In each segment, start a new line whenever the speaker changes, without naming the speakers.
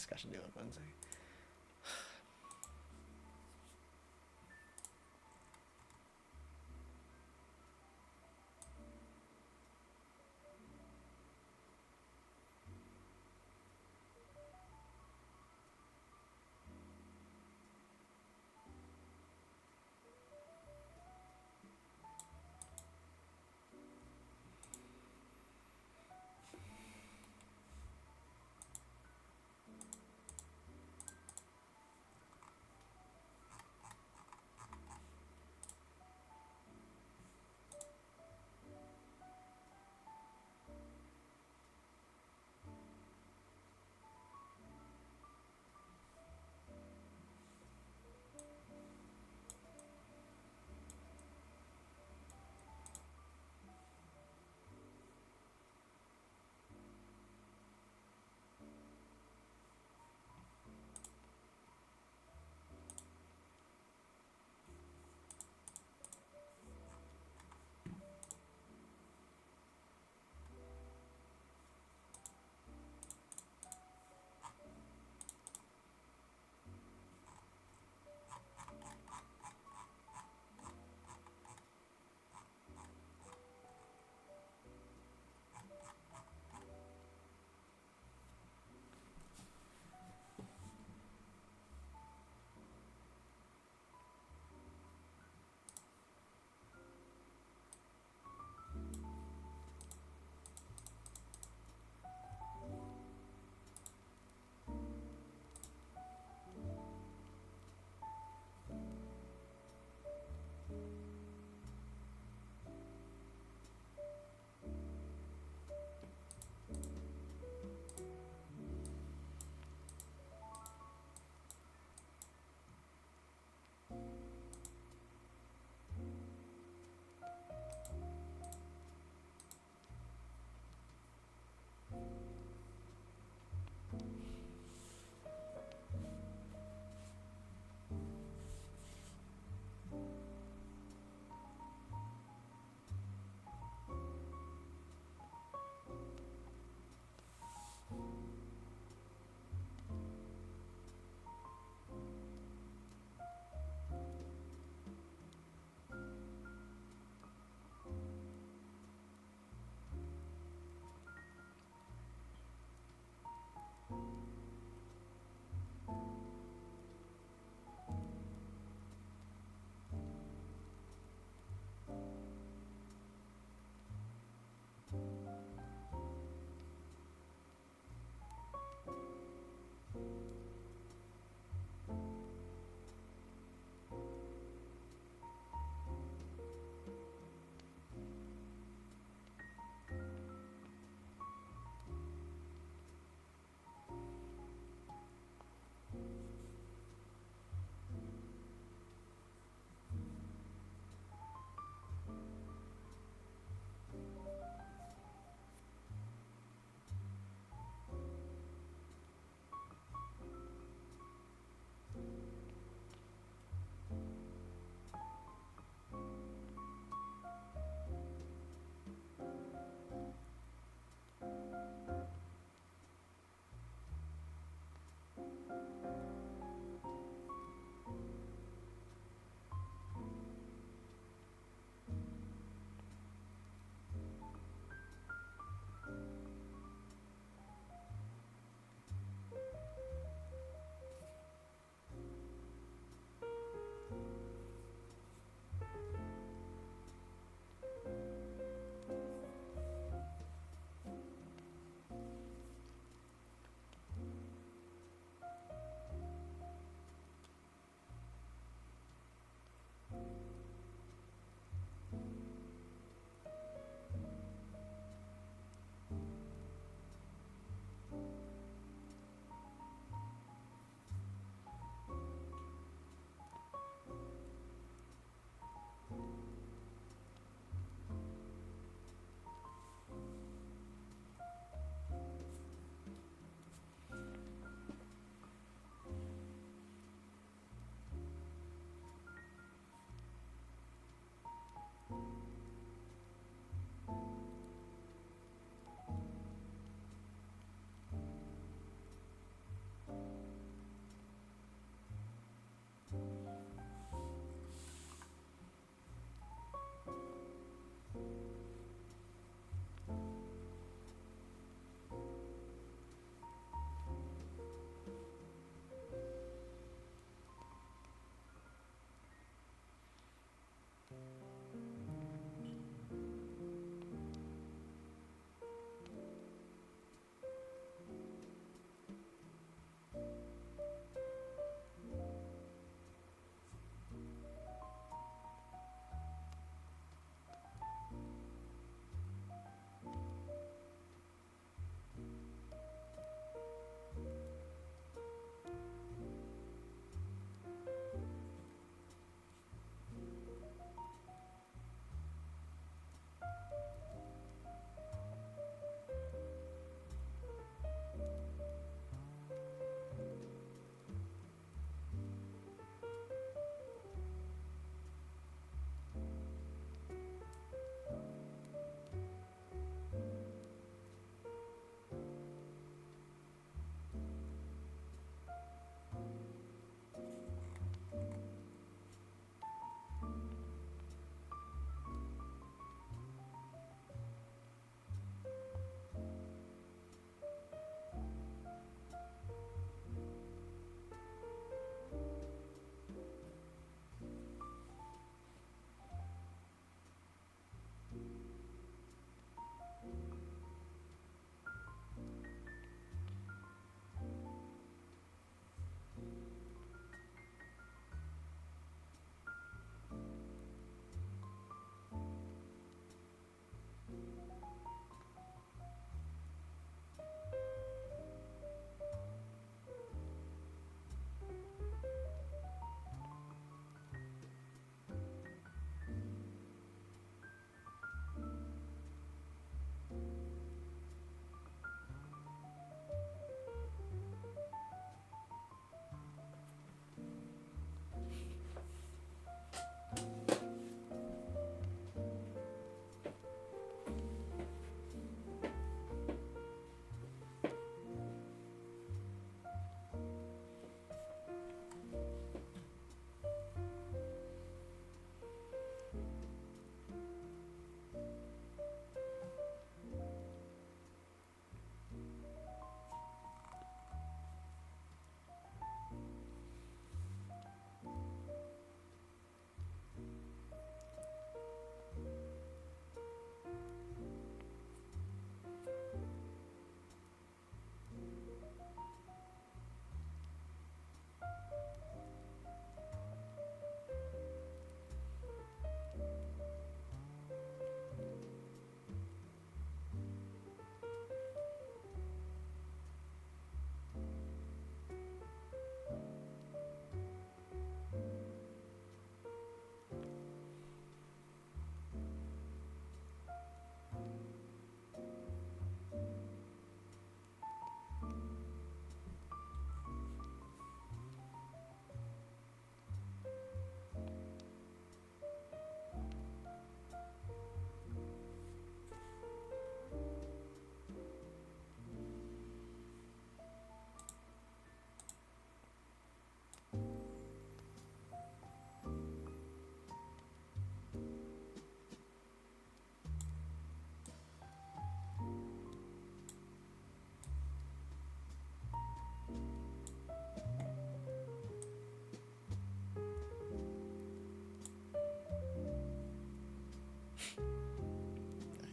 discussion due on Wednesday.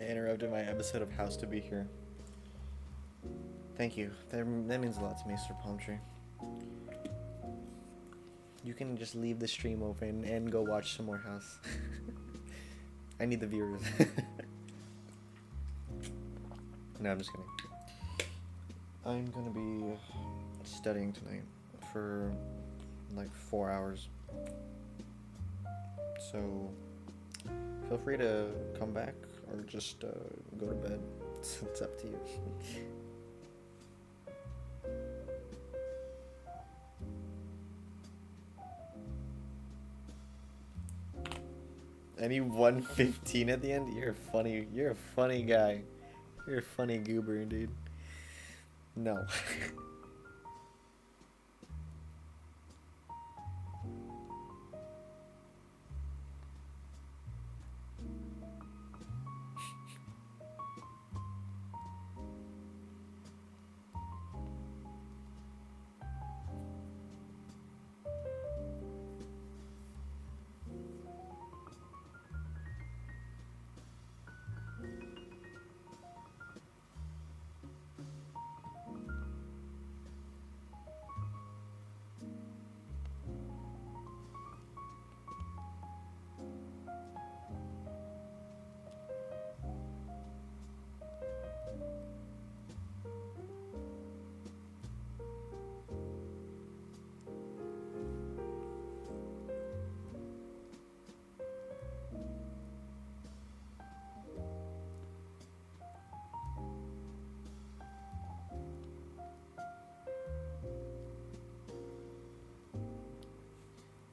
interrupted my episode of House to be here. Thank you. That means a lot to me, Sir Palm Tree. You can just leave the stream open and go watch some more House. I need the viewers. No, I'm just kidding. I'm gonna be studying tonight for like 4 hours. So feel free to come back or just go to bed. It's up to you. Any 115 at the end? You're a funny guy. You're a funny goober, dude. No.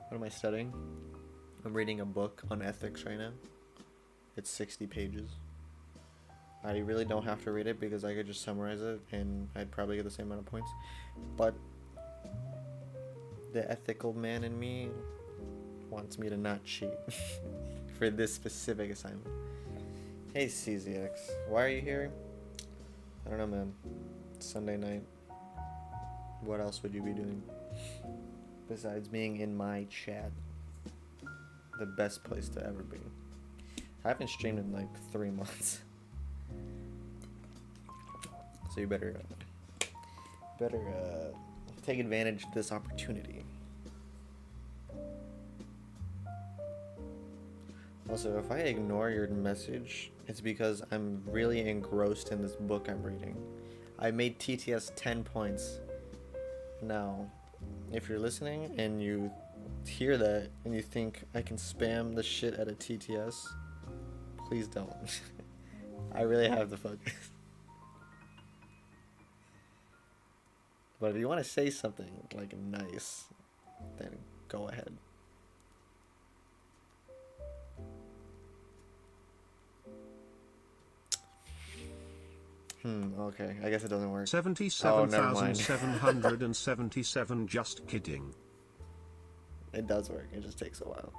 What am I studying? I'm reading a book on ethics right now. It's 60 pages. I really don't have to read it because I could just summarize it and I'd probably get the same amount of points. But the ethical man in me wants me to not cheat for this specific assignment. Hey CZX, why are you here? I don't know, man. It's Sunday night. What else would you be doing besides being in my chat? The best place to ever be. I haven't streamed in like 3 months. So you better take advantage of this opportunity. Also, if I ignore your message, it's because I'm really engrossed in this book I'm reading. I made TTS 10 points. Now, if you're listening and you hear that and you think I can spam the shit out of TTS, please don't. I really have to focus. But if you want to say something like nice, then go ahead. Okay, I guess it doesn't work.
77,777, just kidding.
It does work, it just takes a while.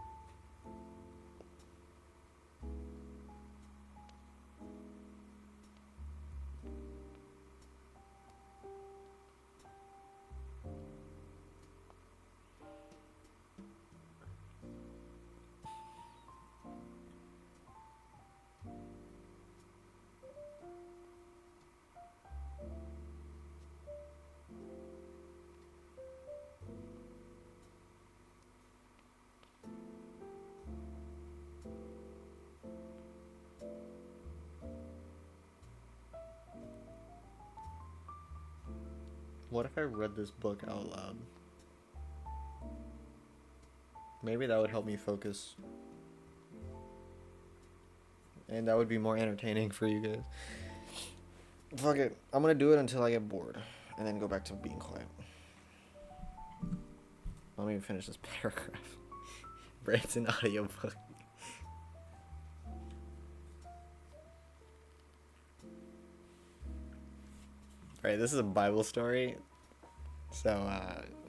What if I read this book out loud? Maybe that would help me focus. And that would be more entertaining for you guys. Fuck it. I'm gonna do it until I get bored. And then go back to being quiet. Let me finish this paragraph. Branson audiobook. Alright, this is a Bible story, so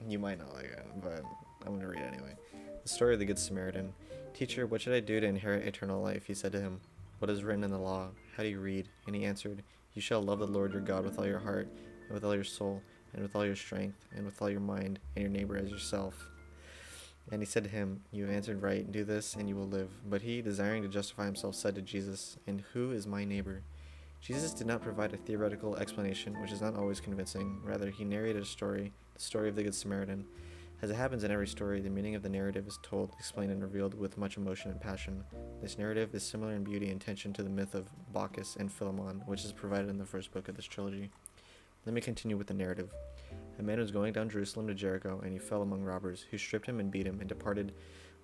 you might not like it, but I'm going to read it anyway. The story of the Good Samaritan. Teacher, what should I do to inherit eternal life? He said to him, what is written in the law? How do you read? And he answered, you shall love the Lord your God with all your heart, and with all your soul, and with all your strength, and with all your mind, and your neighbor as yourself. And he said to him, "You have answered right. Do this, and you will live." But he, desiring to justify himself, said to Jesus, "And who is my neighbor?" Jesus did not provide a theoretical explanation, which is not always convincing. Rather, he narrated a story, the story of the Good Samaritan. As it happens in every story, the meaning of the narrative is told, explained, and revealed with much emotion and passion. This narrative is similar in beauty and tension to the myth of Bacchus and Philemon, which is provided in the first book of this trilogy. Let me continue with the narrative. A man was going down Jerusalem to Jericho, and he fell among robbers, who stripped him and beat him, and departed,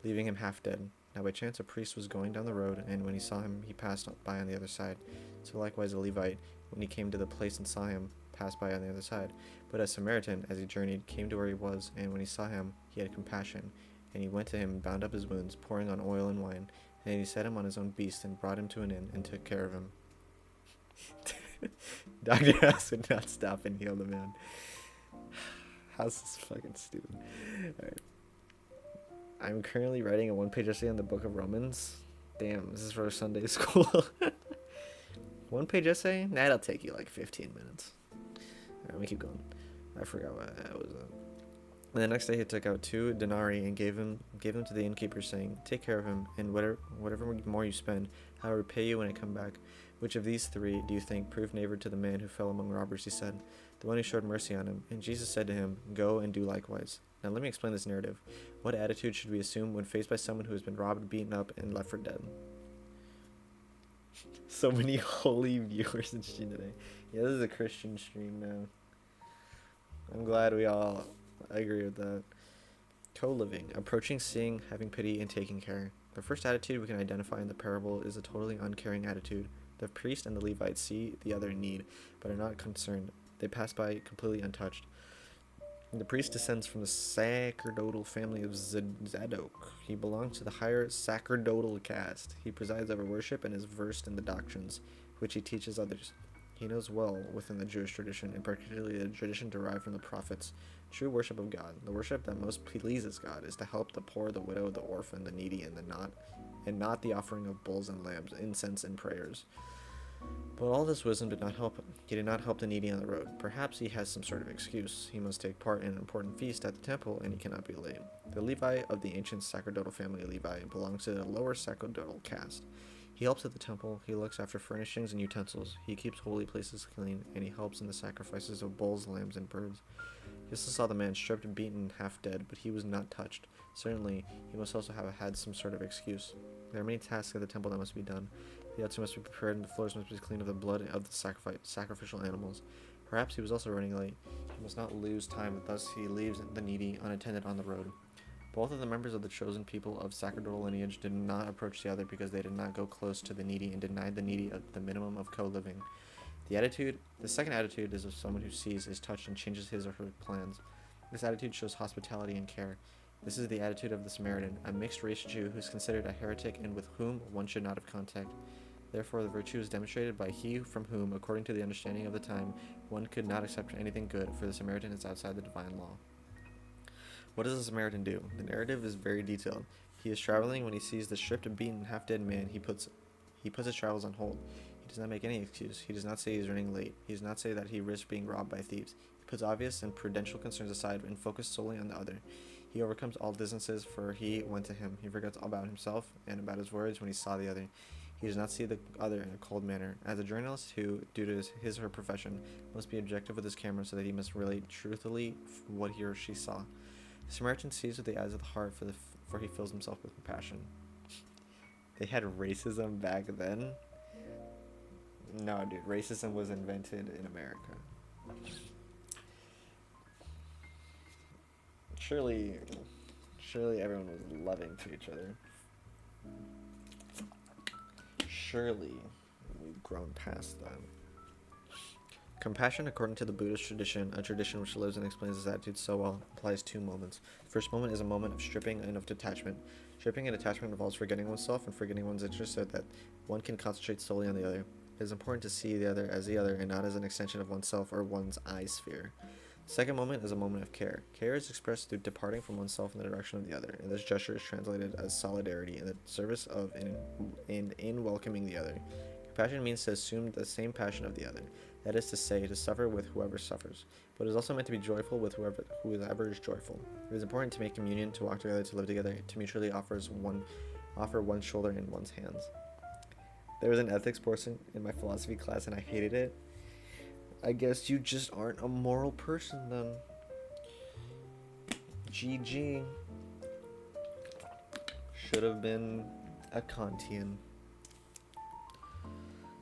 leaving him half dead. Now by chance a priest was going down the road, and when he saw him, he passed by on the other side. So likewise a Levite, when he came to the place and saw him, passed by on the other side. But a Samaritan, as he journeyed, came to where he was, and when he saw him, he had compassion. And he went to him and bound up his wounds, pouring on oil and wine. And he set him on his own beast, and brought him to an inn, and took care of him. Dr. House would not stop and heal the man. House is fucking stupid. Alright. I'm currently writing a one-page essay on the book of Romans. Damn, this is for Sunday school. One-page essay? That'll take you like 15 minutes. Alright, let me keep going. I forgot what I was on. And the next day he took out 2 denarii and gave them to the innkeeper, saying, "Take care of him, and whatever more you spend, I will repay you when I come back." "Which of these 3 do you think proved neighbor to the man who fell among robbers?" he said. "The one who showed mercy on him." And Jesus said to him, "Go and do likewise." Now let me explain this narrative. What attitude should we assume when faced by someone who has been robbed, beaten up, and left for dead? So many holy viewers in stream today. Yeah, this is a Christian stream now. I'm glad we all agree with that. Co-living, approaching, seeing, having pity, and taking care. The first attitude we can identify in the parable is a totally uncaring attitude. The priest and the Levite see the other in need, but are not concerned. They pass by completely untouched. The priest descends from the sacerdotal family of Zadok. He belongs to the higher sacerdotal caste. He presides over worship and is versed in the doctrines, which he teaches others. He knows well within the Jewish tradition, and particularly the tradition derived from the prophets, true worship of God. The worship that most pleases God is to help the poor, the widow, the orphan, the needy, and not the offering of bulls and lambs, incense and prayers. But all this wisdom did not help him. He did not help the needy on the road. Perhaps he has some sort of excuse. He must take part in an important feast at the temple, and he cannot be late. The Levi of the ancient sacerdotal family Levi belongs to the lower sacerdotal caste. He helps at the temple, he looks after furnishings and utensils, he keeps holy places clean, and he helps in the sacrifices of bulls, lambs, and birds. He also saw the man stripped, beaten, half dead, but he was not touched. Certainly, he must also have had some sort of excuse. There are many tasks at the temple that must be done. The altar must be prepared, and the floors must be cleaned of the blood of the sacrificial animals. Perhaps he was also running late. He must not lose time, thus he leaves the needy unattended on the road. Both of the members of the chosen people of sacerdotal lineage did not approach the other because they did not go close to the needy and denied the needy the minimum of co-living. The second attitude is of someone who sees, is touched, and changes his or her plans. This attitude shows hospitality and care. This is the attitude of the Samaritan, a mixed-race Jew who is considered a heretic and with whom one should not have contact. Therefore, the virtue is demonstrated by he from whom, according to the understanding of the time, one could not accept anything good, for the Samaritan is outside the divine law. What does the Samaritan do? The narrative is very detailed. He is traveling. When he sees the stripped and beaten, half-dead man, he puts his travels on hold. He does not make any excuse. He does not say he is running late. He does not say that he risks being robbed by thieves. He puts obvious and prudential concerns aside and focuses solely on the other. He overcomes all distances, for he went to him. He forgets all about himself and about his words when he saw the other. He does not see the other in a cold manner. As a journalist who, due to his or her profession, must be objective with his camera so that he must relate truthfully what he or she saw. The Samaritan sees with the eyes of the heart, for he fills himself with compassion. They had racism back then? No, dude. Racism was invented in America. Surely everyone was loving to each other. Surely we've grown past that. Compassion, according to the Buddhist tradition, a tradition which lives and explains this attitude so well, implies 2 moments. The first moment is a moment of stripping and of detachment. Stripping and detachment involves forgetting oneself and forgetting one's interests so that one can concentrate solely on the other. It is important to see the other as the other and not as an extension of oneself or one's eye sphere. The second moment is a moment of care. Care is expressed through departing from oneself in the direction of the other, and this gesture is translated as solidarity in the service of and in welcoming the other. Compassion means to assume the same passion of the other. That is to say, to suffer with whoever suffers. but is also meant to be joyful with whoever is joyful. It is important to make communion, to walk together, to live together, to mutually offer one's shoulder and one's hands. There was an ethics portion in my philosophy class and I hated it. I guess you just aren't a moral person then. GG. Should have been a Kantian.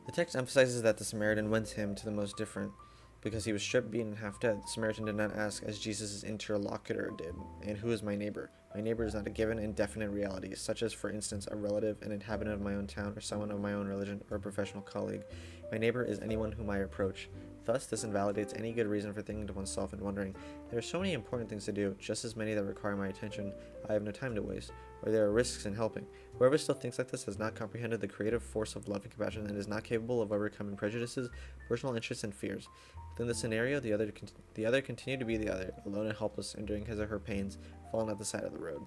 The text emphasizes that the Samaritan went to him to the most different, because he was stripped, beaten, and half dead. The Samaritan did not ask, as Jesus' interlocutor did, and who is my neighbor? My neighbor is not a given and definite reality, such as, for instance, a relative, an inhabitant of my own town, or someone of my own religion, or a professional colleague. My neighbor is anyone whom I approach. Thus, this invalidates any good reason for thinking to oneself and wondering, there are so many important things to do, just as many that require my attention, I have no time to waste, or there are risks in helping. Whoever still thinks like this has not comprehended the creative force of love and compassion and is not capable of overcoming prejudices, personal interests, and fears. Within the scenario, the other continued to be the other, alone and helpless, enduring his or her pains, fallen at the side of the road.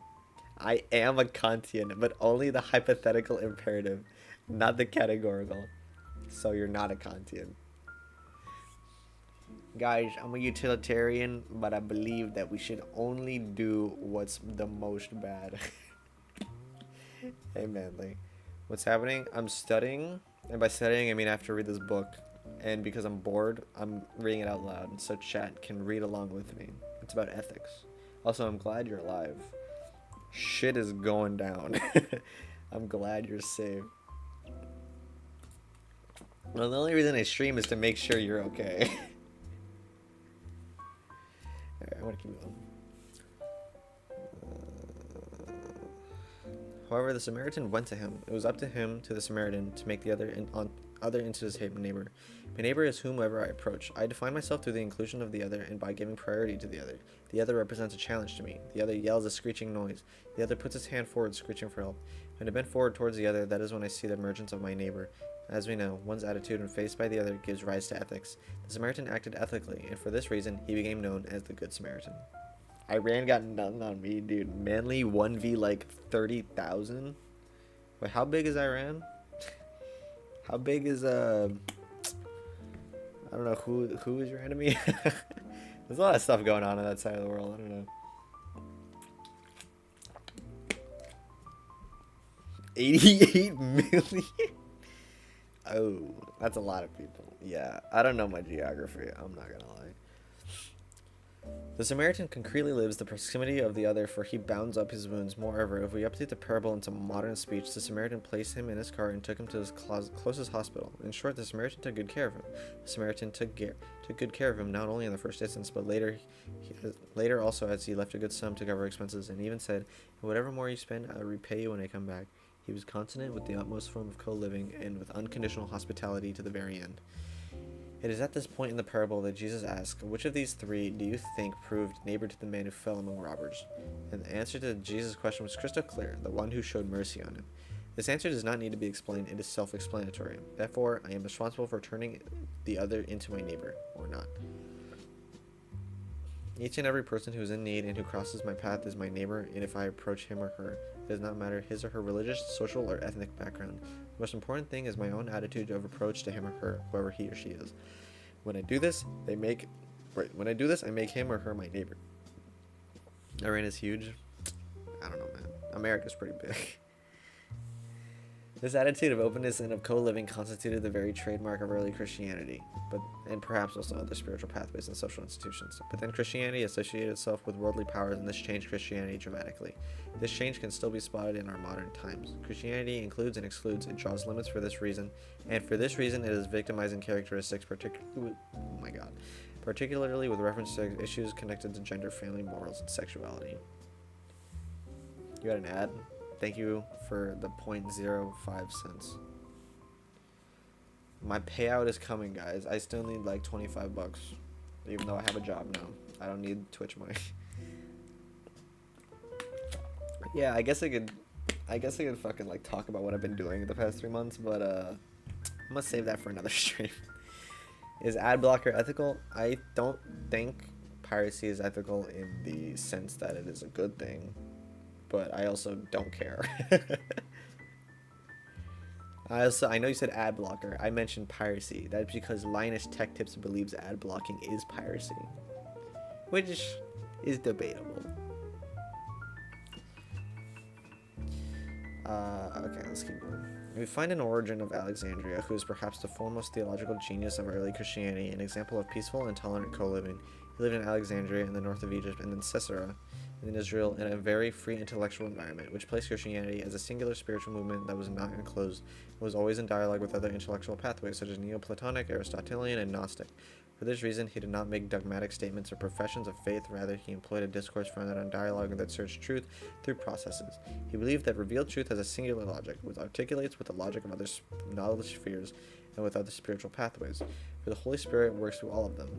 I am a Kantian, but only the hypothetical imperative, not the categorical. So you're not a Kantian. Guys, I'm a utilitarian, but I believe that we should only do what's the most bad. Hey, Manly. What's happening? I'm studying, and by studying, I mean I have to read this book. And because I'm bored, I'm reading it out loud, so chat can read along with me. It's about ethics. Also, I'm glad you're alive. Shit is going down. I'm glad you're safe. Well, the only reason I stream is to make sure you're okay. Alright, I want to keep going. However, the Samaritan went to him. It was up to him, to the Samaritan, to make the other into his neighbor. My neighbor is whomever I approach. I define myself through the inclusion of the other and by giving priority to the other. The other represents a challenge to me. The other yells a screeching noise. The other puts his hand forward, screeching for help. When I bend forward towards the other, that is when I see the emergence of my neighbor. As we know, one's attitude when faced by the other gives rise to ethics. The Samaritan acted ethically, and for this reason, he became known as the Good Samaritan. Iran got nothing on me, dude. Manly 1v like 30,000. Wait, how big is Iran? How big is I don't know who is your enemy. There's a lot of stuff going on that side of the world. I don't know. 88 million. Oh, that's a lot of people. Yeah, I don't know my geography. I'm not gonna lie. The Samaritan concretely lives the proximity of the other, for he bounds up his wounds. Moreover, if we update the parable into modern speech, the Samaritan placed him in his car and took him to his closest hospital. In short, the Samaritan took good care of him. The Samaritan took good care of him not only in the first instance, but later also, as he left a good sum to cover expenses, and even said, "Whatever more you spend, I'll repay you when I come back." He was consonant with the utmost form of co-living and with unconditional hospitality to the very end. It is at this point in the parable that Jesus asks, which of these three do you think proved neighbor to the man who fell among robbers? And the answer to Jesus' question was crystal clear, the one who showed mercy on him. This answer does not need to be explained, it is self-explanatory. Therefore, I am responsible for turning the other into my neighbor, or not. Each and every person who is in need and who crosses my path is my neighbor, and if I approach him or her, it does not matter his or her religious, social, or ethnic background. The most important thing is my own attitude of approach to him or her, whoever he or she is. When I do this, I make him or her my neighbor. Iran is huge. I don't know, man. America's pretty big. This attitude of openness and of co-living constituted the very trademark of early Christianity, and perhaps also other spiritual pathways and social institutions. But then Christianity associated itself with worldly powers, and this changed Christianity dramatically. This change can still be spotted in our modern times. Christianity includes and excludes, it draws limits for this reason, and for this reason it has victimizing characteristics, particularly with reference to issues connected to gender, family, morals, and sexuality. You had an ad? Thank you for the 0.05 cents. My payout is coming, guys. I still need like 25 bucks. Even though I have a job now. I don't need Twitch money. Yeah, I guess I could fucking like talk about what I've been doing the past 3 months, but I'm gonna save that for another stream. Is ad blocker ethical? I don't think piracy is ethical in the sense that it is a good thing. But I also don't care. I know you said ad blocker. I mentioned piracy. That's because Linus Tech Tips believes ad blocking is piracy. which is debatable. Okay, let's keep going. We find an Origen of Alexandria, who is perhaps the foremost theological genius of early Christianity, an example of peaceful and tolerant co-living. He lived in Alexandria in the north of Egypt and in Caesarea in Israel in a very free intellectual environment, which placed Christianity as a singular spiritual movement that was not enclosed and was always in dialogue with other intellectual pathways such as Neoplatonic, Aristotelian, and Gnostic. For this reason, he did not make dogmatic statements or professions of faith. Rather, he employed a discourse founded on dialogue that searched truth through processes. He believed that revealed truth has a singular logic, which articulates with the logic of other knowledge spheres and with other spiritual pathways, for the Holy Spirit works through all of them.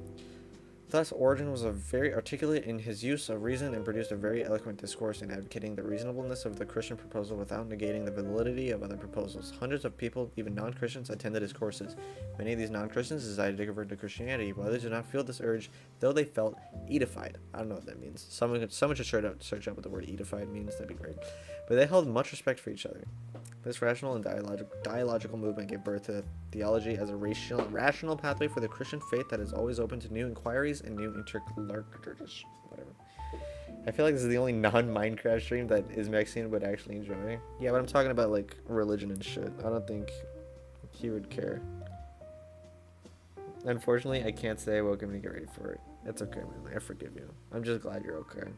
Thus, Origen was very articulate in his use of reason and produced a very eloquent discourse in advocating the reasonableness of the Christian proposal without negating the validity of other proposals. Hundreds of people, even non-Christians, attended his courses. Many of these non-Christians decided to convert to Christianity, while others did not feel this urge, though they felt edified. I don't know what that means. Someone should search up what the word edified means. That'd be great. But they held much respect for each other. This rational and dialogical movement gave birth to theology as a rational pathway for the Christian faith that is always open to new inquiries and new interlocutors. Whatever. I feel like this is the only non-Minecraft stream that is Mexican would actually enjoy. Yeah, but I'm talking about like religion and shit. I don't think he would care. Unfortunately, I can't say I woke him to get ready for it. It's okay, man. I forgive you. I'm just glad you're okay.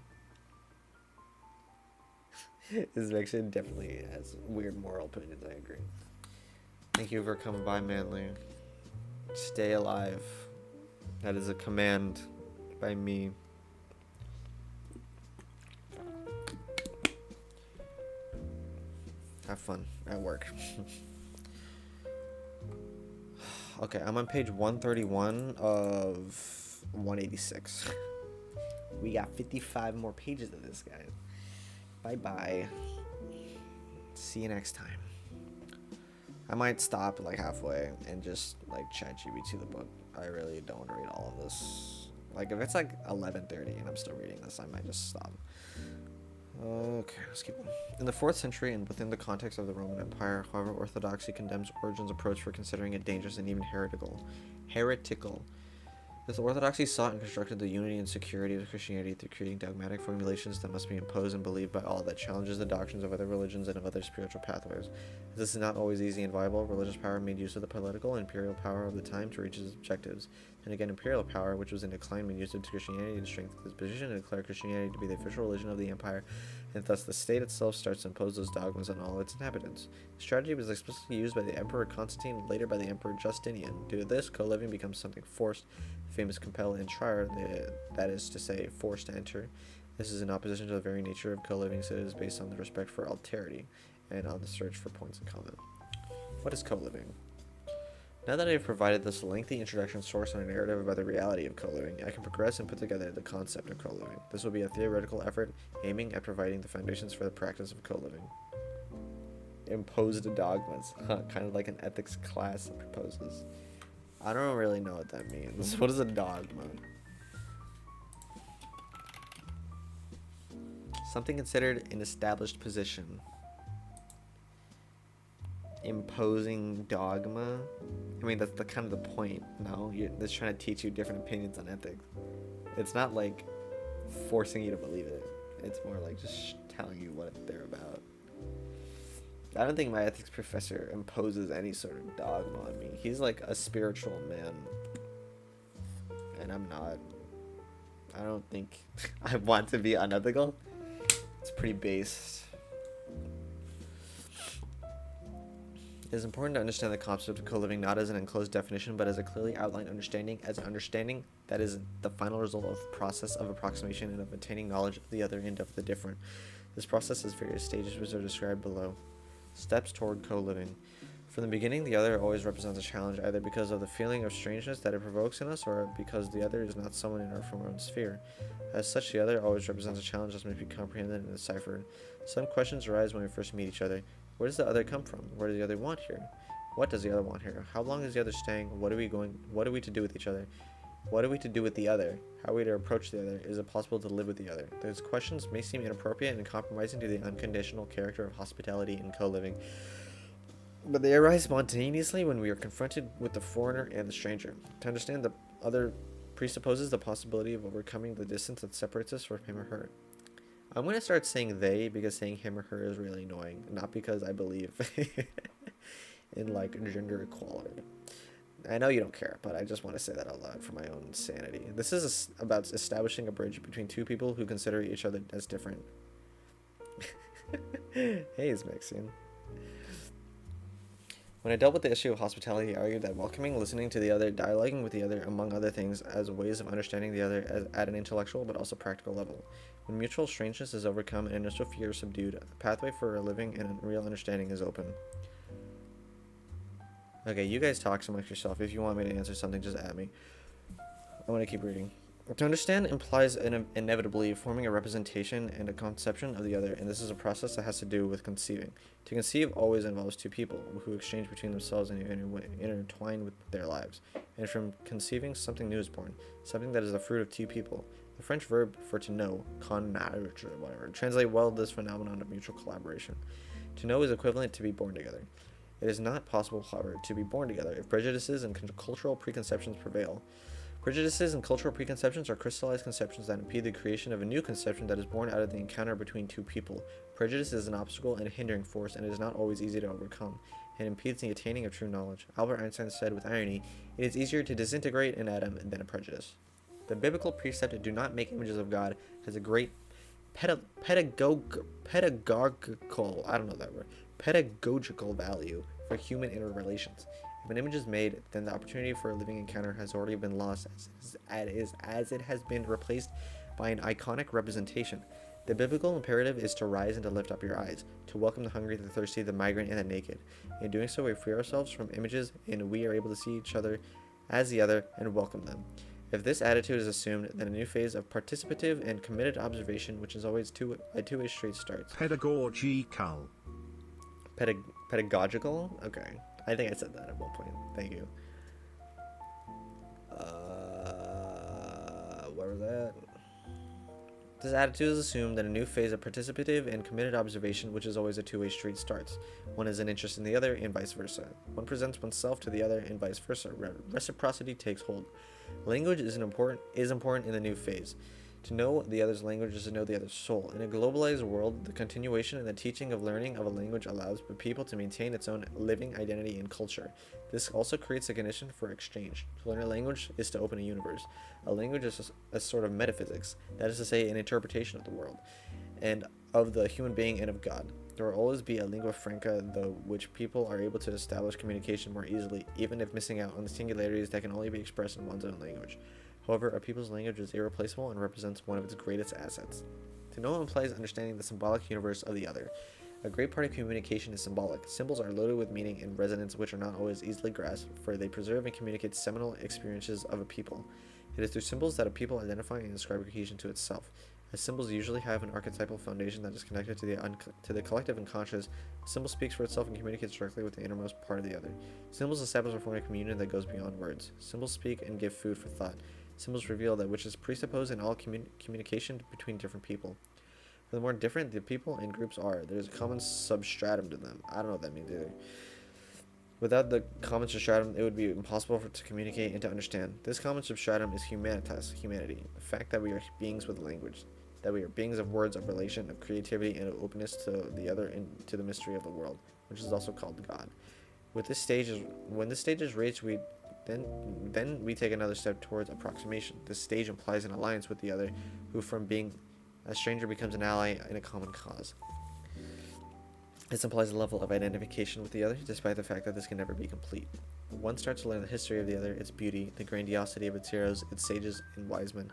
This Mexican definitely has weird moral opinions, I agree. Thank you for coming by, Manly. Stay alive. That is a command by me. Have fun at work. Okay, I'm on page 131 of 186. We got 55 more pages of this, guys. Bye-bye. See you next time. I might stop like halfway and just like ChatGPT the book. I really don't want to read all of this. Like if it's like 11:30 and I'm still reading this, I might just stop. Okay, let's keep on. In the 4th century and within the context of the Roman Empire, however, orthodoxy condemns Origen's approach for considering it dangerous and even heretical. This orthodoxy sought and constructed the unity and security of Christianity through creating dogmatic formulations that must be imposed and believed by all, that challenges the doctrines of other religions and of other spiritual pathways. As this is not always easy and viable, religious power made use of the political and imperial power of the time to reach its objectives. And again, imperial power, which was in decline, made use of Christianity to strengthen its position and declare Christianity to be the official religion of the empire, and thus the state itself starts to impose those dogmas on all its inhabitants. The strategy was explicitly used by the Emperor Constantine and later by the Emperor Justinian. Due to this, co-living becomes something forced. The famous compel and trier, that is to say, forced to enter. This is in opposition to the very nature of co-living, so it is based on the respect for alterity and on the search for points in common. What is co-living? Now that I have provided this lengthy introduction source on a narrative about the reality of co-living, I can progress and put together the concept of co-living. This will be a theoretical effort aiming at providing the foundations for the practice of co-living. Imposed dogmas, kind of like an ethics class proposes. I don't really know what that means. What is a dogma? Something considered an established position. Imposing dogma? I mean, that's the kind of the point, no? It's trying to teach you different opinions on ethics. It's not like forcing you to believe it. It's more like just telling you what they're about. I don't think my ethics professor imposes any sort of dogma on me. He's like a spiritual man. And I'm not. I don't think I want to be unethical. It's pretty based. It is important to understand the concept of co-living not as an enclosed definition, but as a clearly outlined understanding, as an understanding that is the final result of the process of approximation and of attaining knowledge of the other and of the different. This process has various stages which are described below. Steps toward co-living. From the beginning, the other always represents a challenge, either because of the feeling of strangeness that it provokes in us, or because the other is not someone in our own sphere. As such, the other always represents a challenge that must be comprehended and deciphered. Some questions arise when we first meet each other. Where does the other come from? Where does the other want here? What does the other want here? How long is the other staying? What are we to do with each other? What are we to do with the other? How are we to approach the other? Is it possible to live with the other? Those questions may seem inappropriate and compromising to the unconditional character of hospitality and co-living, but they arise spontaneously when we are confronted with the foreigner and the stranger. To understand the other presupposes the possibility of overcoming the distance that separates us from him or her. I'm going to start saying they because saying him or her is really annoying, not because I believe in like gender equality. I know you don't care, but I just want to say that out loud for my own sanity. This is about establishing a bridge between two people who consider each other as different. Hey, it's Maxine. When I dealt with the issue of hospitality, I argued that welcoming, listening to the other, dialoguing with the other, among other things, as ways of understanding the other at an intellectual but also practical level. When mutual strangeness is overcome and initial fear is subdued, a pathway for a living and a real understanding is open. Okay, you guys talk amongst yourself. If you want me to answer something, just at me. I want to keep reading. To understand implies inevitably forming a representation and a conception of the other, and this is a process that has to do with conceiving. To conceive always involves two people who exchange between themselves and intertwine with their lives. And from conceiving, something new is born, something that is the fruit of two people. The French verb for to know, connaître, whatever, translate well this phenomenon of mutual collaboration. To know is equivalent to be born together. It is not possible, however, to be born together if prejudices and cultural preconceptions prevail. Prejudices and cultural preconceptions are crystallized conceptions that impede the creation of a new conception that is born out of the encounter between two people. Prejudice is an obstacle and a hindering force, and it is not always easy to overcome. It impedes the attaining of true knowledge. Albert Einstein said with irony, "It is easier to disintegrate an atom than a prejudice." The biblical precept "do not make images of God" has a great pedagogical, I don't know that word, pedagogical value for human interrelations. If an image is made, then the opportunity for a living encounter has already been lost as it has been replaced by an iconic representation. The biblical imperative is to rise and to lift up your eyes, to welcome the hungry, the thirsty, the migrant, and the naked. In doing so, we free ourselves from images, and we are able to see each other as the other and welcome them. If this attitude is assumed, then a new phase of participative and committed observation, which is always a two-way street, starts.
Pedagogical.
Pedagogical? Okay. I think I said that at one point. Thank you. Where was that? This attitude is assumed that a new phase of participative and committed observation, which is always a two-way street, starts. One is an interest in the other, and vice versa. One presents oneself to the other, and vice versa. Reciprocity takes hold. Language is important in the new phase. To know the other's language is to know the other's soul. In a globalized world, the continuation and the teaching of learning of a language allows people to maintain its own living identity and culture. This also creates a condition for exchange. To learn a language is to open a universe. A language is a sort of metaphysics, that is to say, an interpretation of the world, and of the human being and of God. There will always be a lingua franca, though, which people are able to establish communication more easily, even if missing out on the singularities that can only be expressed in one's own language. However, a people's language is irreplaceable and represents one of its greatest assets. To know implies understanding the symbolic universe of the other. A great part of communication is symbolic. Symbols are loaded with meaning and resonance which are not always easily grasped, for they preserve and communicate seminal experiences of a people. It is through symbols that a people identify and ascribe cohesion to itself. As symbols usually have an archetypal foundation that is connected to the collective unconscious, a symbol speaks for itself and communicates directly with the innermost part of the other. Symbols establish a form of communion that goes beyond words. Symbols speak and give food for thought. Symbols reveal that which is presupposed in all communication between different people. For the more different the people and groups are, there is a common substratum to them. I don't know what that means either. Without the common substratum, it would be impossible to communicate and to understand. This common substratum is humanitas, humanity, the fact that we are beings with language, that we are beings of words, of relation, of creativity, and of openness to the other and to the mystery of the world, which is also called God. When this stage is reached, then we take another step towards approximation. This stage implies an alliance with the other, who from being a stranger becomes an ally in a common cause. This implies a level of identification with the other, despite the fact that this can never be complete. One starts to learn the history of the other, its beauty, the grandiosity of its heroes, its sages and wise men,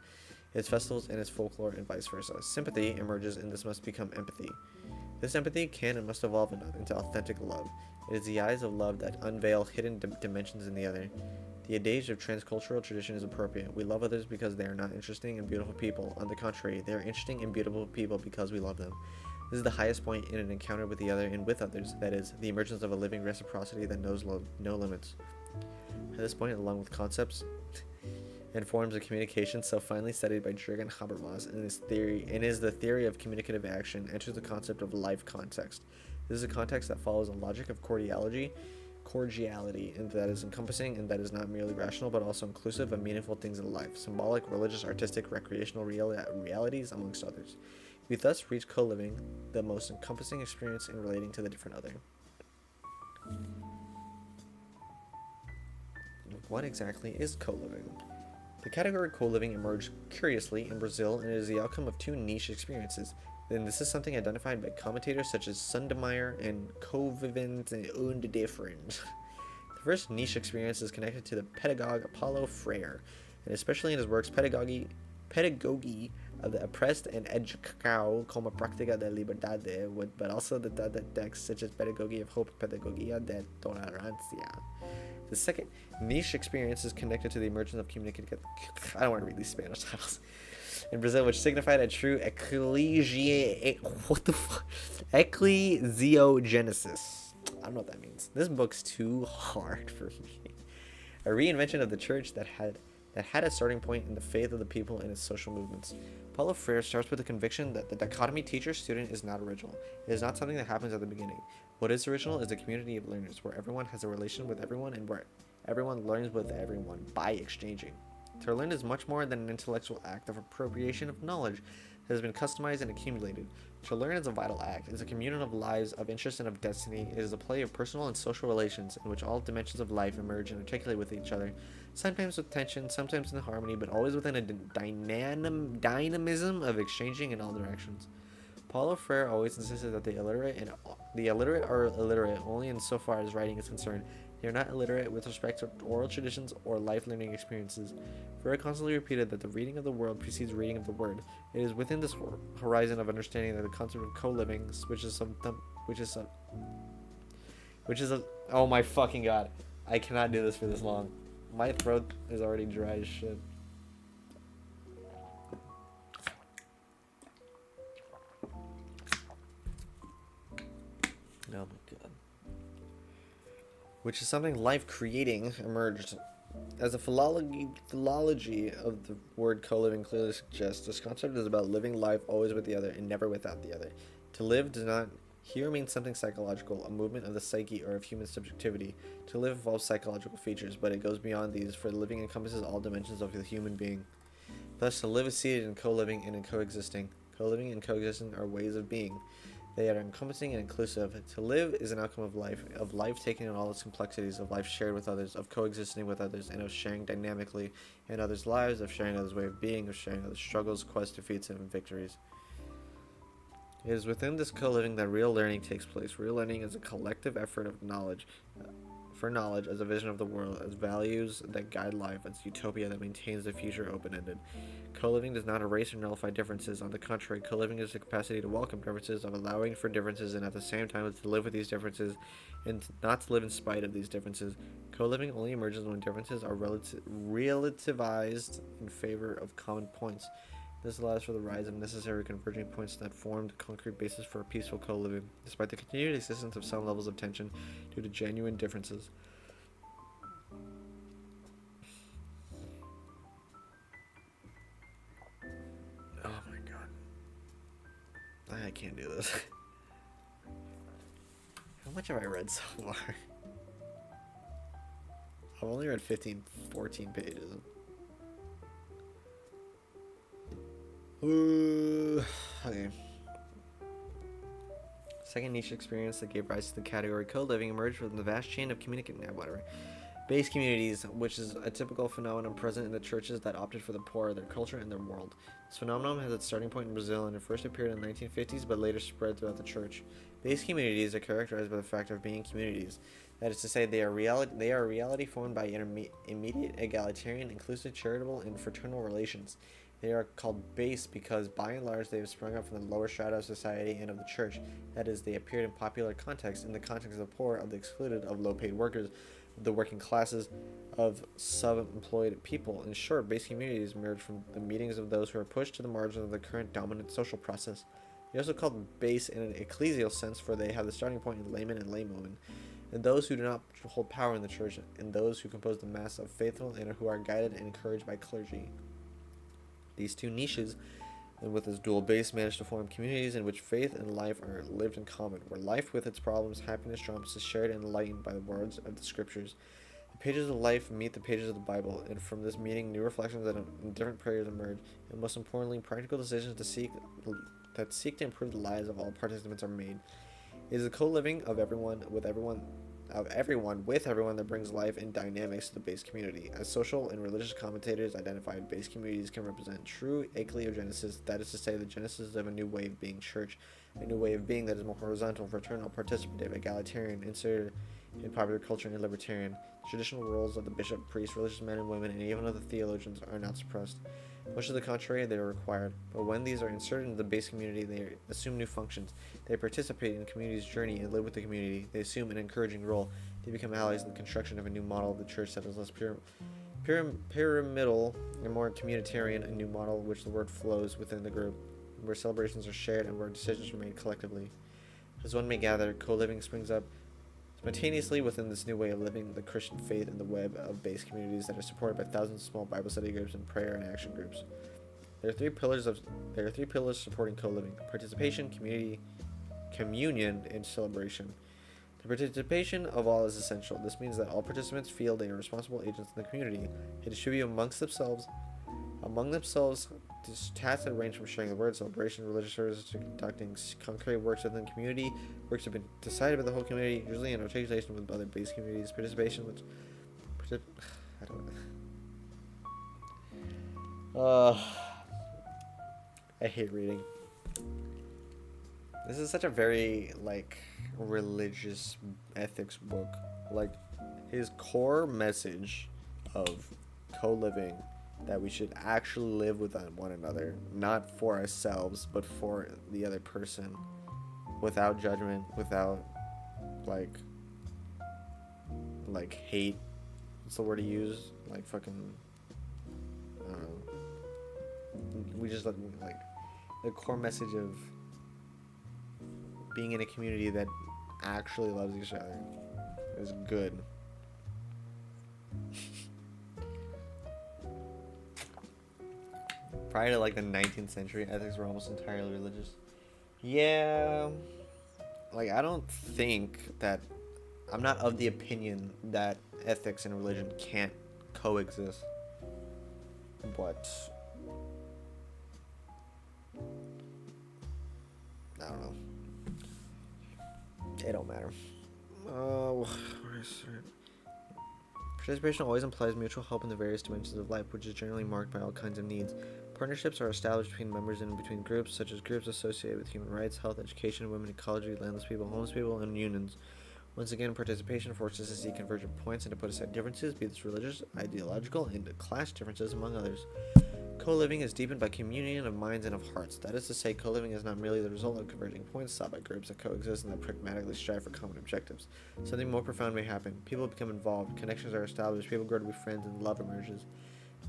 its festivals and its folklore, and vice versa. Sympathy emerges, and this must become empathy. This empathy can and must evolve into authentic love. It is the eyes of love that unveil hidden dimensions in the other. The adage of transcultural tradition is appropriate. We love others because they are not interesting and beautiful people. On the contrary, they are interesting and beautiful people because we love them. This is the highest point in an encounter with the other and with others, that is, the emergence of a living reciprocity that knows no limits. At this point, along with concepts and forms of communication so finely studied by Jürgen Habermas is the theory of communicative action, enters the concept of life context. This is a context that follows a logic of cordiality, and that is encompassing and that is not merely rational but also inclusive of meaningful things in life, symbolic, religious, artistic, recreational realities, amongst others. We thus reach co-living, the most encompassing experience in relating to the different other. What exactly is co-living? The category co-living emerged curiously in Brazil and is the outcome of two niche experiences. Then this is something identified by commentators such as Sundemeyer and Covivent und Different. The first niche experience is connected to the pedagogue Apollo Freire, and especially in his works Pedagogy of the Oppressed and Educao como Práctica de Liberdade, but also the texts such as Pedagogy of Hope, Pedagogia de Tolerancia. The second niche experience is connected to the emergence of communicative. I don't want to read these Spanish titles. In Brazil, which signified a true ecclesiogenesis. I don't know what that means. This book's too hard for me. A reinvention of the church that had a starting point in the faith of the people and its social movements. Paulo Freire starts with the conviction that the dichotomy teacher-student is not original. It is not something that happens at the beginning. What is original is a community of learners, where everyone has a relation with everyone and where everyone learns with everyone by exchanging. To learn is much more than an intellectual act of appropriation of knowledge that has been customized and accumulated. To learn is a vital act. It is a communion of lives, of interest, and of destiny. It is a play of personal and social relations in which all dimensions of life emerge and articulate with each other, sometimes with tension, sometimes in harmony, but always within a dynamism of exchanging in all directions. Paulo Freire always insisted that the illiterate are illiterate only insofar as writing is concerned. They are not illiterate with respect to oral traditions or life learning experiences. Freire constantly repeated that the reading of the world precedes reading of the word. It is within this horizon of understanding that the concept of co-living, oh my fucking god, I cannot do this for this long. My throat is already dry as shit. Oh my god. Which is something life-creating emerged. As the philology of the word co-living clearly suggests, this concept is about living life always with the other and never without the other. To live does not here mean something psychological, a movement of the psyche or of human subjectivity. To live involves psychological features, but it goes beyond these, for living encompasses all dimensions of the human being. Thus, to live is seated in co-living and in coexisting. Co-living and coexisting are ways of being. They are encompassing and inclusive. To live is an outcome of life taken in all its complexities, of life shared with others, of coexisting with others, and of sharing dynamically in others' lives, of sharing others' way of being, of sharing others' struggles, quests, defeats, and victories. It is within this co-living that real learning takes place. Real learning is a collective effort of knowledge, for knowledge as a vision of the world, as values that guide life, as utopia that maintains the future open-ended. Co-living does not erase or nullify differences. On the contrary, co-living is the capacity to welcome differences, of allowing for differences, and at the same time to live with these differences and not to live in spite of these differences. Co-living only emerges when differences are relativized in favor of common points. This allows for the rise of necessary converging points that form the concrete basis for a peaceful co-living, despite the continued existence of some levels of tension due to genuine differences. Oh my god. I can't do this. How much have I read so far? I've only read 14 pages. Okay. Second niche experience that gave rise to the category co-living emerged from the vast chain of base communities, which is a typical phenomenon present in the churches that opted for the poor, their culture, and their world. This phenomenon has its starting point in Brazil and it first appeared in the 1950s but later spread throughout the church. Base communities are characterized by the fact of being communities. That is to say, they are reality formed by immediate, egalitarian, inclusive, charitable, and fraternal relations. They are called base because, by and large, they have sprung up from the lower strata of society and of the church. That is, they appeared in popular context, in the context of the poor, of the excluded, of low-paid workers, of the working classes, of sub-employed people. In short, base communities emerge from the meetings of those who are pushed to the margin of the current dominant social process. They are also called base in an ecclesial sense, for they have the starting point in laymen and laywomen, and those who do not hold power in the church, and those who compose the mass of faithful and who are guided and encouraged by clergy. These two niches and with its dual base managed to form communities in which faith and life are lived in common, where life with its problems, happiness, dramas is shared and enlightened by the words of the scriptures. The pages of life meet the pages of the Bible, and from this meeting, new reflections and different prayers emerge, and most importantly, practical decisions that seek to improve the lives of all participants are made. It is the co-living of everyone with everyone that brings life and dynamics to the base community. As social and religious commentators identified, base communities can represent true ecclesiogenesis, that is to say, the genesis of a new way of being church, a new way of being that is more horizontal, fraternal, participative, egalitarian, inserted in popular culture, and libertarian. The traditional roles of the bishop, priest, religious men and women, and even of the theologians are not suppressed. Much to the contrary, they are required. But when these are inserted into the base community, they assume new functions. They participate in the community's journey and live with the community. They assume an encouraging role. They become allies in the construction of a new model of the church that is less pyramidal and more communitarian, a new model which the word flows within the group, where celebrations are shared and where decisions are made collectively. As one may gather, co-living springs up spontaneously within this new way of living the Christian faith in the web of base communities that are supported by thousands of small Bible study groups and prayer and action groups. There are three pillars supporting co-living: participation, communion, and celebration. The participation of all is essential. This means that all participants feel they are responsible agents in the community. They distribute among themselves tasks that range from sharing the word, celebration, religious services, to conducting concrete works within the community. Works have been decided by the whole community, usually in articulation with other base communities. Participation, I don't know. I hate reading. This is such a very religious ethics book. Like, his core message of co-living, that we should actually live with one another, not for ourselves, but for the other person, without judgment, without hate. What's the word to use? Fucking, I don't know. We just the core message of being in a community that actually loves each other is good. Prior to the 19th century, ethics were almost entirely religious. Yeah, I don't think that, I'm not of the opinion that ethics and religion can't coexist, but I don't know. It don't matter. Where is it? Participation always implies mutual help in the various dimensions of life, which is generally marked by all kinds of needs. Partnerships are established between members and between groups, such as groups associated with human rights, health, education, women, ecology, landless people, homeless people, and unions. Once again, participation forces us to see convergent points and to put aside differences, be this religious, ideological, and class differences, among others. Co-living is deepened by communion of minds and of hearts. That is to say, co-living is not merely the result of converging points sought by groups that coexist and that pragmatically strive for common objectives. Something more profound may happen. People become involved, connections are established, people grow to be friends, and love emerges.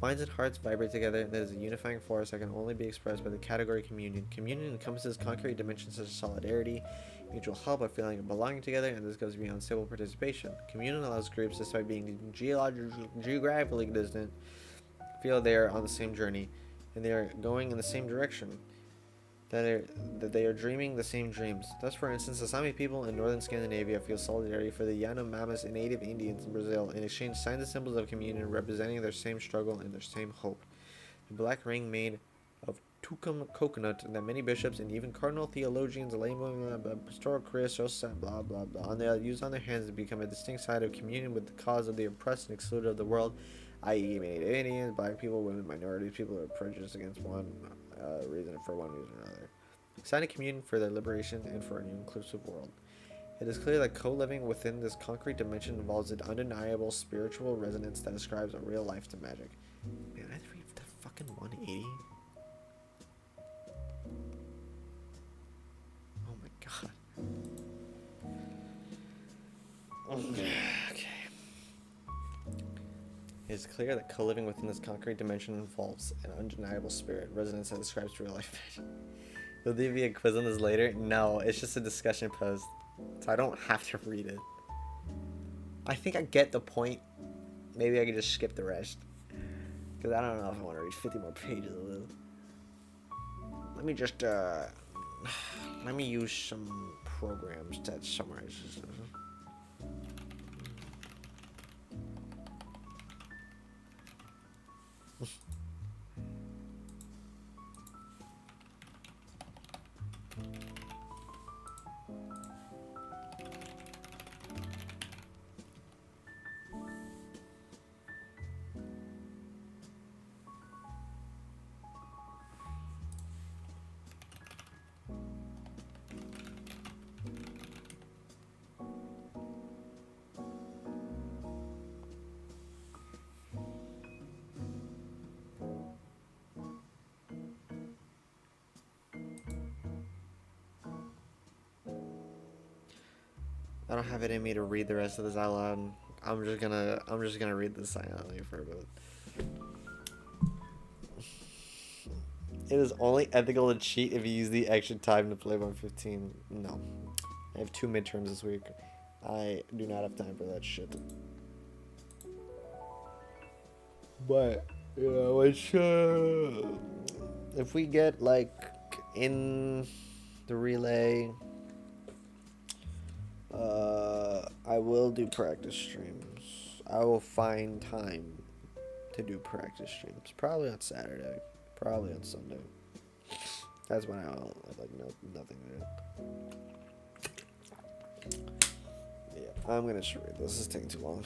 Minds and hearts vibrate together, and that is a unifying force that can only be expressed by the category communion. Communion encompasses concrete dimensions such as solidarity, mutual help, a feeling of belonging together, and this goes beyond simple participation. Communion allows groups, despite being geographically distant, feel they are on the same journey, and they are going in the same direction, that they are dreaming the same dreams. Thus, for instance, the Sami people in northern Scandinavia feel solidarity for the Yanomamis and native Indians in Brazil and exchange signs and symbols of communion representing their same struggle and their same hope. The black ring made of tucum coconut that many bishops and even cardinal theologians, laymen, pastoral careers, blah blah blah, they use on their hands to become a distinct side of communion with the cause of the oppressed and excluded of the world, i.e. native Indians, black people, women, minorities, people who are prejudiced against one reason or another. Sign of communion for their liberation and for a new inclusive world. It is clear that co-living within this concrete dimension involves an undeniable spiritual resonance that ascribes a real life to magic. Man, I had to read the fucking 180. Oh my god. Okay. It is clear that co-living within this concrete dimension involves an undeniable spirit resonance that describes real life magic. Will there be a quiz on this later? No, it's just a discussion post, so I don't have to read it. I think I get the point. Maybe I could just skip the rest, because I don't know if I want to read 50 more pages of this. let me just let me use some programs that summarize this. I don't have it in me to read the rest of this out loud. I'm just gonna read this silently for a bit. It is only ethical to cheat if you use the extra time to play 115. No. I have 2 midterms this week. I do not have time for that shit. But, you know, it's, if we get, like, in the relay, I will do practice streams. I will find time to do practice streams. Probably on Saturday. Probably on Sunday. That's when I'll have, like, nothing to do. Yeah, I'm gonna just read this. This is taking too long.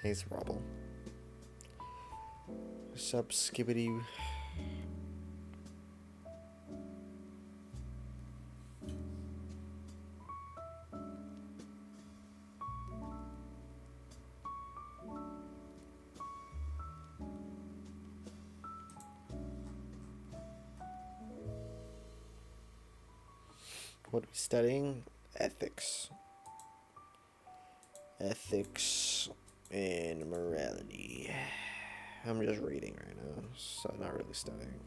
Hey, Robble. What's up, Skibbity? What are we studying? Ethics. Ethics and morality. I'm just reading right now, so not really studying.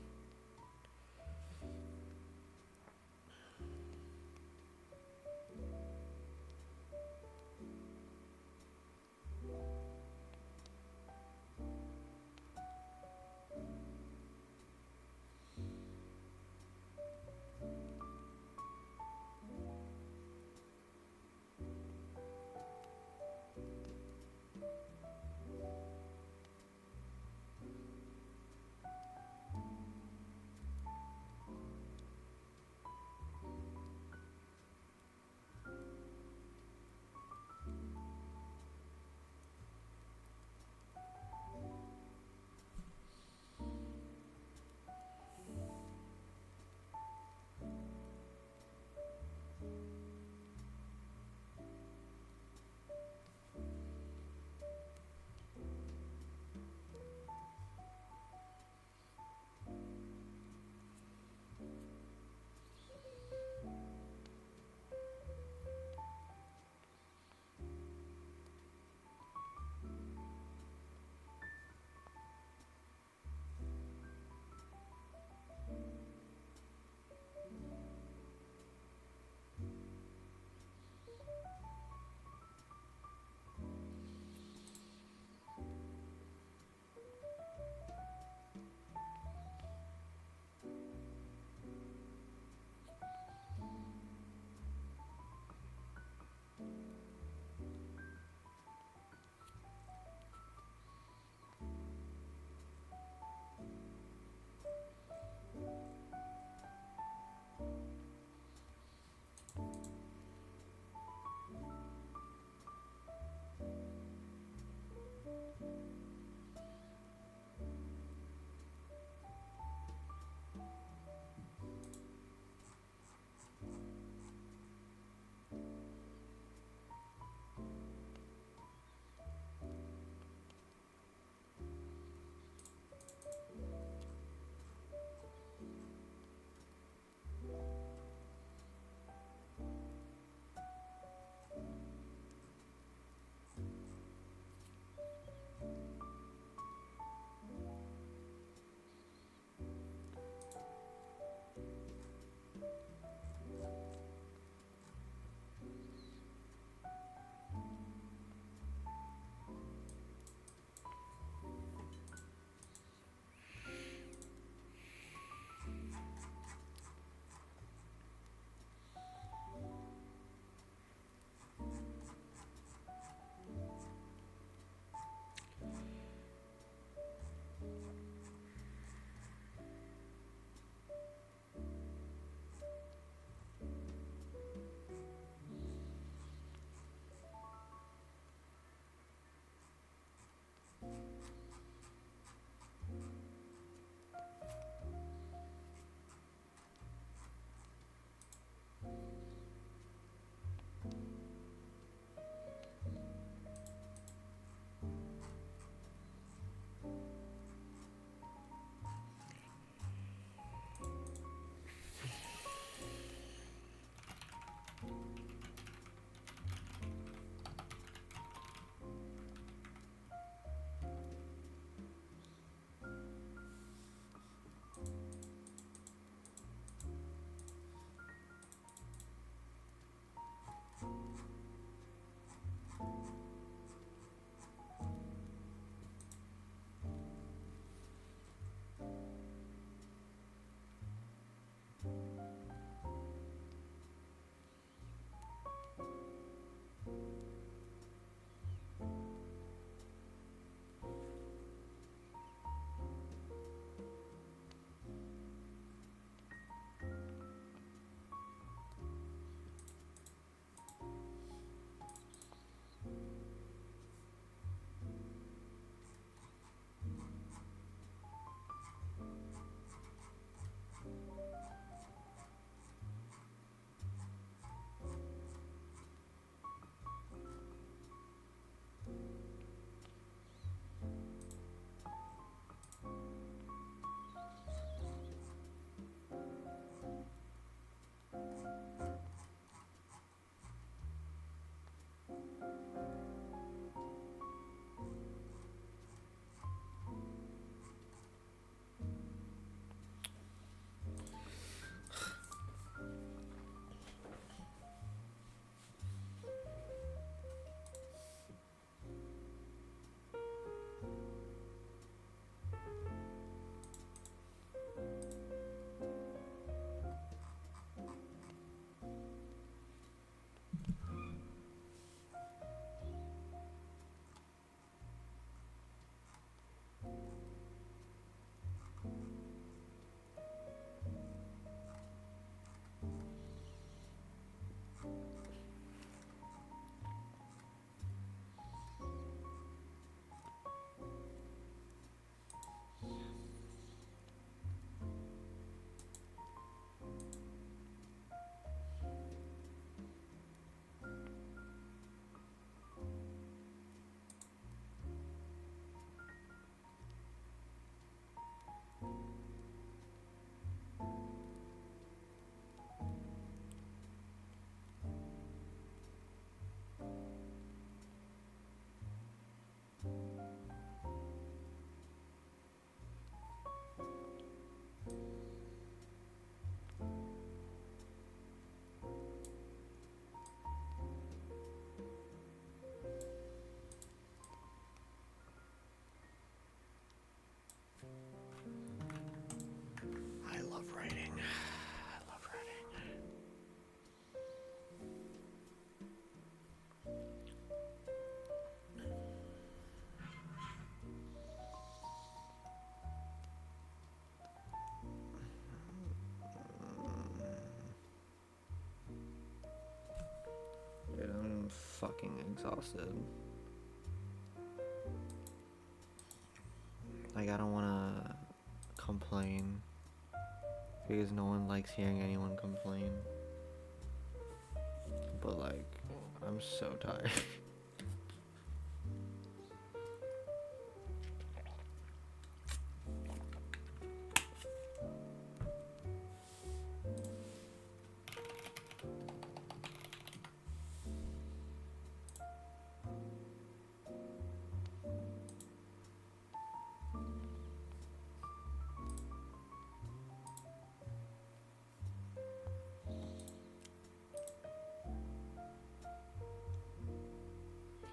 fucking exhausted. Like, I don't wanna complain because no one likes hearing anyone complain. But like, I'm so tired.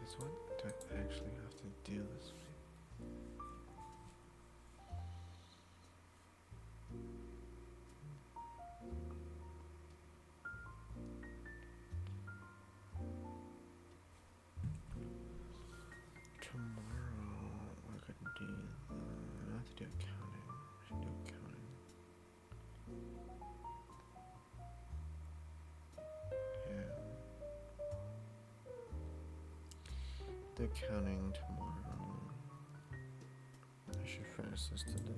Guess what? Do I actually have to do this week? Tomorrow I could do I have to do accounting. I should do accounting. Yeah. The accounting tomorrow. I should finish this today.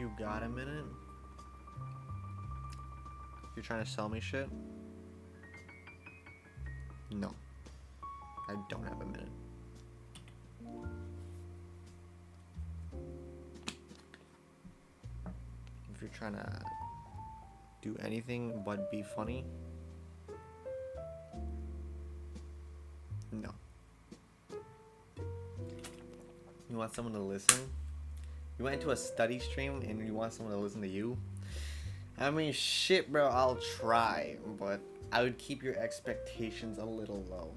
You got a minute? You're trying to sell me shit? No. I don't have a minute. If you're trying to do anything but be funny, no. You want someone to listen? You went into a study stream and you want someone to listen to you? I mean, shit, bro, I'll try, but I would keep your expectations a little low.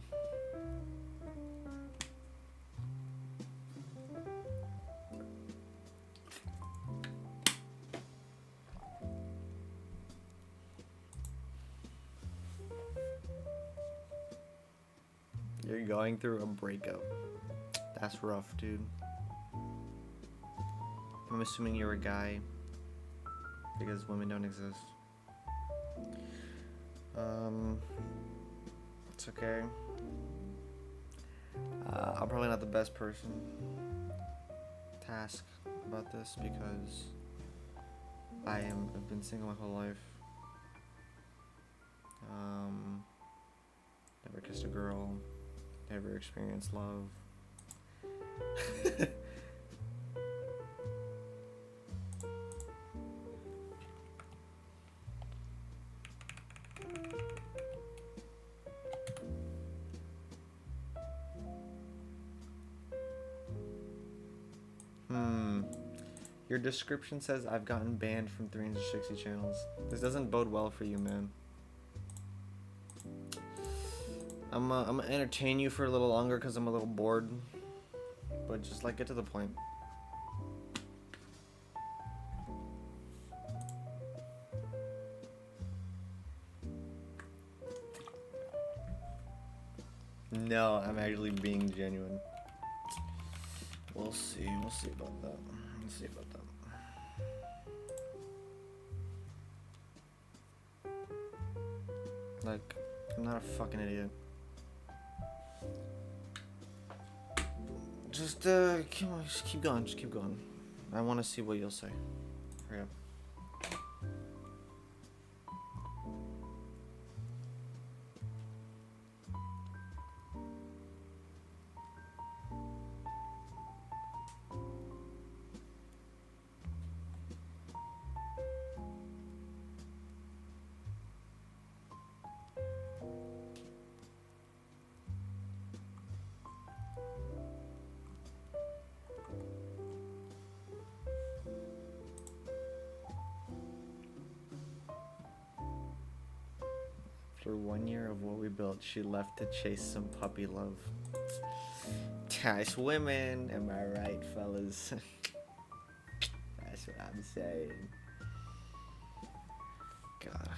You're going through a breakup. That's rough, dude. I'm assuming you're a guy because women don't exist. It's okay. I'm probably not the best person to ask about this because I've been single my whole life. Never kissed a girl. Never experienced love. Your description says I've gotten banned from 360 channels. This doesn't bode well for you, man. I'm gonna entertain you for a little longer because I'm a little bored. But just like get to the point. No, I'm actually being genuine. We'll see about that. We'll see about that. Like, I'm not a fucking idiot. Just keep going, just keep going. I want to see what you'll say. Hurry up. After 1 year of what we built, she left to chase some puppy love. Nice women, am I right, fellas? That's what I'm saying. God.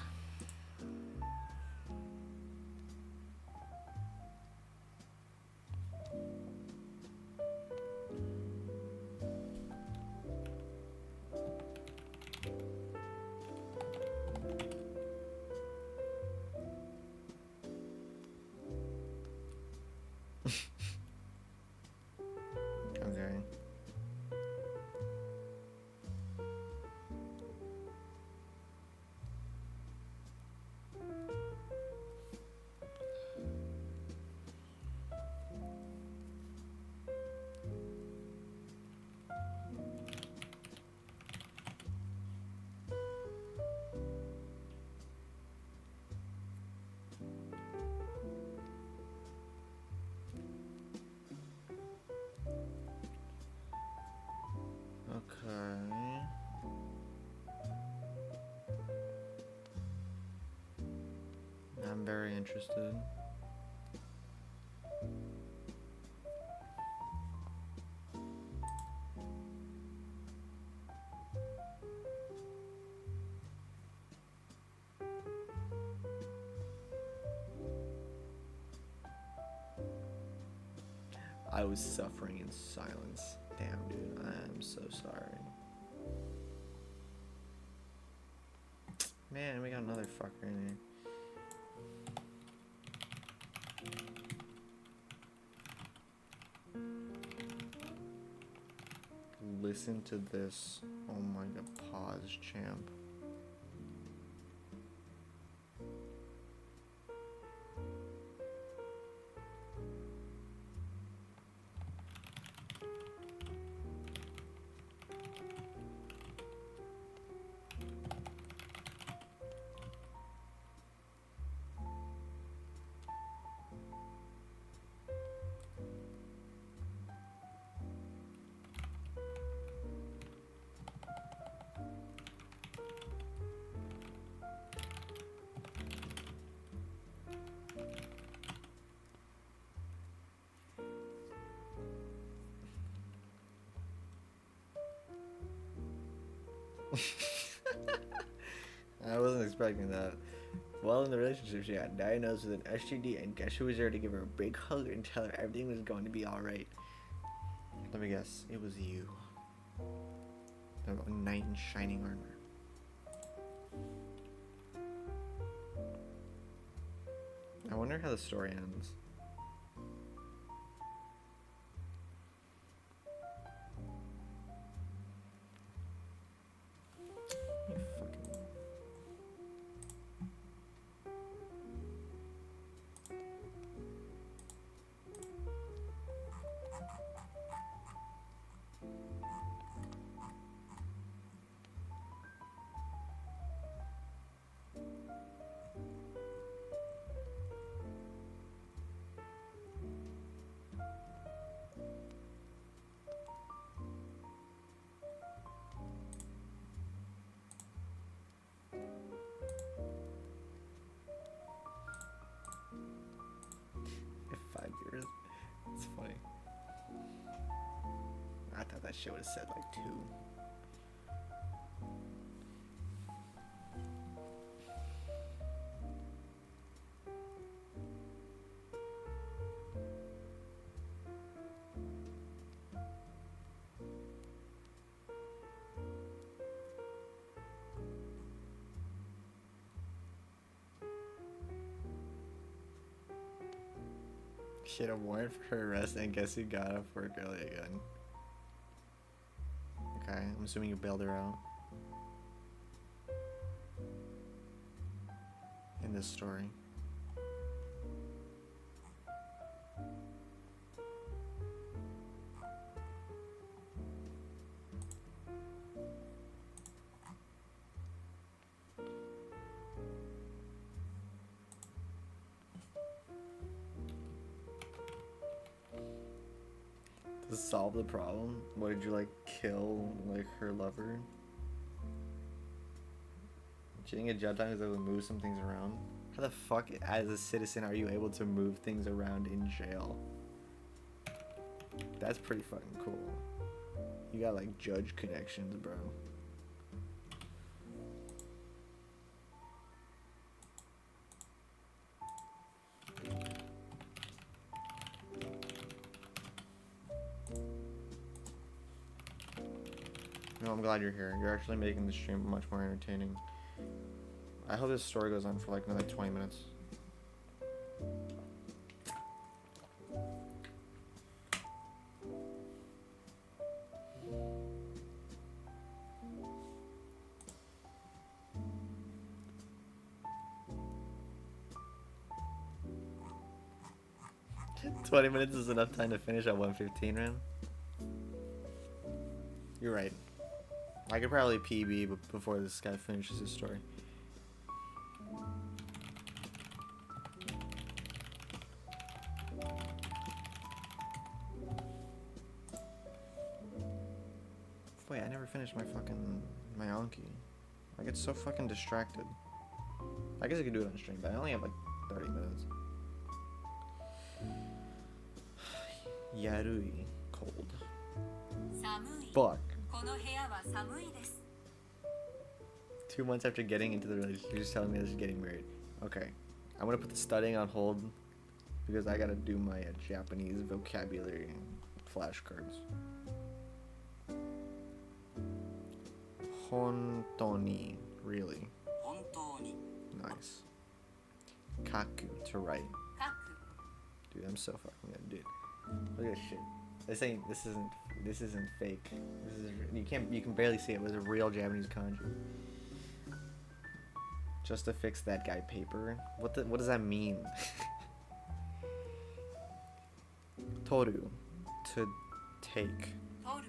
Okay. Okay. I'm very interested. I was suffering in silence. Damn, dude, I am so sorry. Man, we got another fucker in here. Listen to this. Oh my god. Pause, champ. I wasn't expecting that. While in the relationship, she got diagnosed with an STD, and guess who was there to give her a big hug and tell her everything was going to be alright? Let me guess, it was you. A knight in shining armor. I wonder how the story ends. It's funny. I thought that shit would have said like 2. She had a warrant for her arrest, and guess who got off work early again? Okay, I'm assuming you bailed her out. In this story. To solve the problem, what did you like kill like her lover? She didn't get jail time because they would move some things around. How the fuck, as a citizen, are you able to move things around in jail? That's pretty fucking cool. You got like judge connections, bro. No, I'm glad you're here. You're actually making the stream much more entertaining. I hope this story goes on for like another 20 minutes. "20 minutes is enough time to finish at 1:15, man." You're right. I could probably PB before this guy finishes his story. Wait, I never finished my Anki. I get so fucking distracted. I guess I could do it on stream, but I only have like 30 minutes. Yarui. Cold. Fuck. 2 months after getting into the relationship, you're just telling me this is getting married. Okay. I'm gonna put the studying on hold because I gotta do my Japanese vocabulary flashcards. Hontoni. Really. Nice. Kaku. To write. Dude, I'm so fucking good, dude. Look at this shit. This isn't This isn't fake. This is you can barely see it. It was a real Japanese kanji. Just to fix that guy paper. What does that mean? Toru, to take. Oh,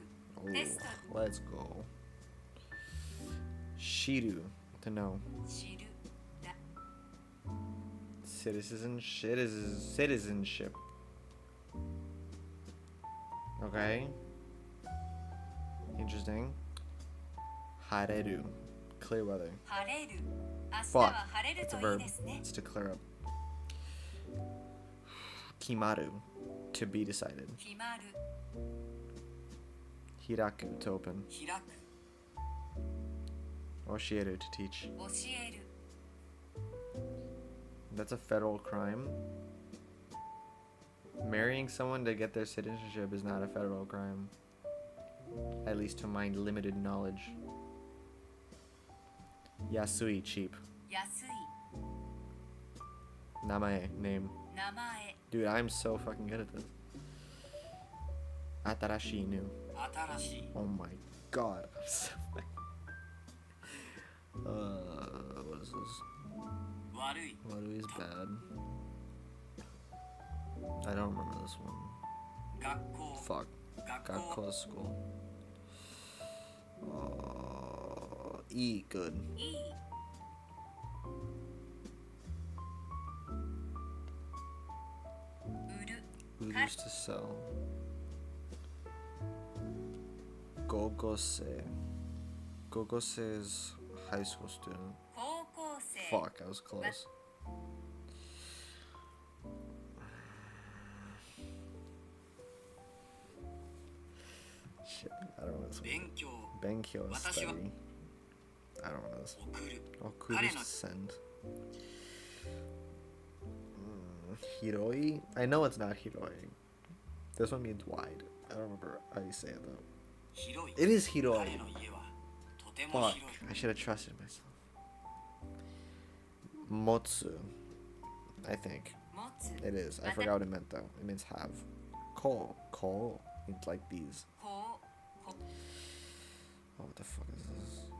let's go. Shiru, to know. Citizenship. Okay. Interesting. Hareru, clear weather. Fuck. It's a verb. It's to clear up. Kimaru, to be decided. Hiraku, to open. Oshieru, to teach. That's a federal crime. Marrying someone to get their citizenship is not a federal crime. At least to my limited knowledge. Yasui, cheap. Namae, name. Dude, I'm so fucking good at this. Atarashi, new. Oh my god. I'm so what is this? Warui is bad. I don't remember this one. Fuck. Gakko is school. E, good. Urus, to sell. Gogose. Gogose is high school student. Fuck, I was close. Shit, I don't know this one. Benkyo is study. I don't know this. Okuru is to send. Hiroi? I know it's not Hiroi. This one means wide. I don't remember how you say it though. It is Hiroi. Fuck, I should have trusted myself. Motsu, I think. It is. I forgot what it meant though. It means have. Ko means like these. Oh, what the fuck is this?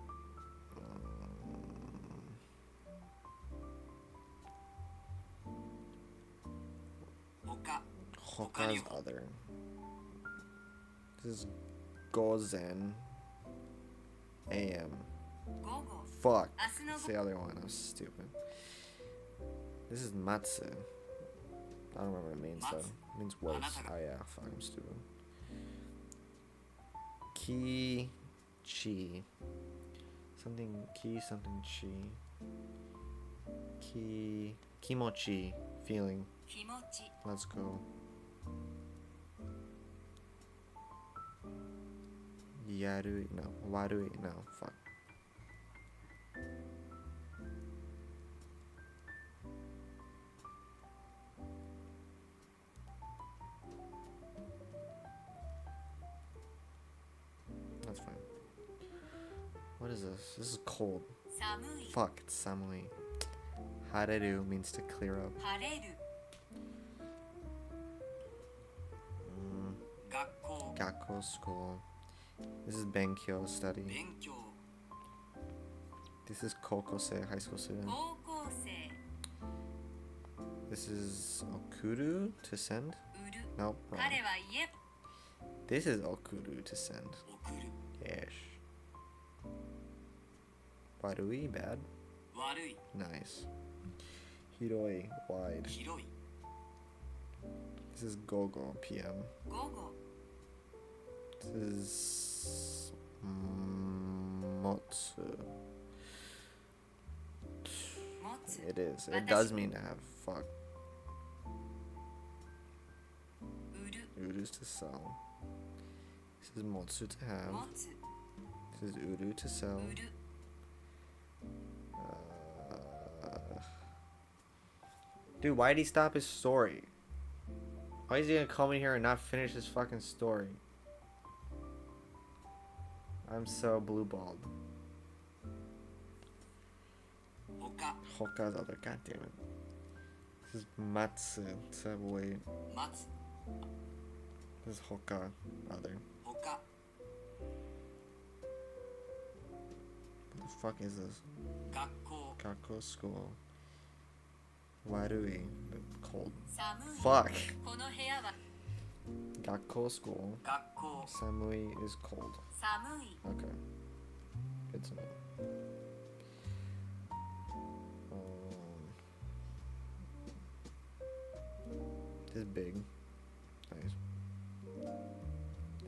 Hoka's other. This is Gozen AM. Fuck. That's the other one. I was stupid. This is Matsu. I don't remember what it means though. It means was. Oh yeah, fuck, I'm stupid. Ki chi. Something ki, something chi. Kimochi. Feeling. Let's go. Yarui, no. Warui, no. Fuck. That's fine. What is this? This is cold. Fuck, it's samui. Hareru means to clear up. Gakko, school. This is Benkyo, study. This is Kokose, high school student. This is Okuru, to send? Nope, wrong. This is Okuru, to send. Yes. Warui, bad? Nice. Hiroi, wide. This is Gogo, PM. This is Motsu. It is. It does mean to have. Fuck. Uru is to sell. This is Motsu to have. This is Uru to sell. Dude, why did he stop his story? Why is he gonna come in here and not finish his fucking story? I'm so blue balled. Hoka's other, god damn it. This is Matsu, to wait. This is Hoka, other. fuck is this?
学校
Kako school. Warui. Cold.
寒い
Fuck.
この部屋は
Gakko school.
学校
Samui is cold.
寒い
Okay. Good to know. This is big. Nice.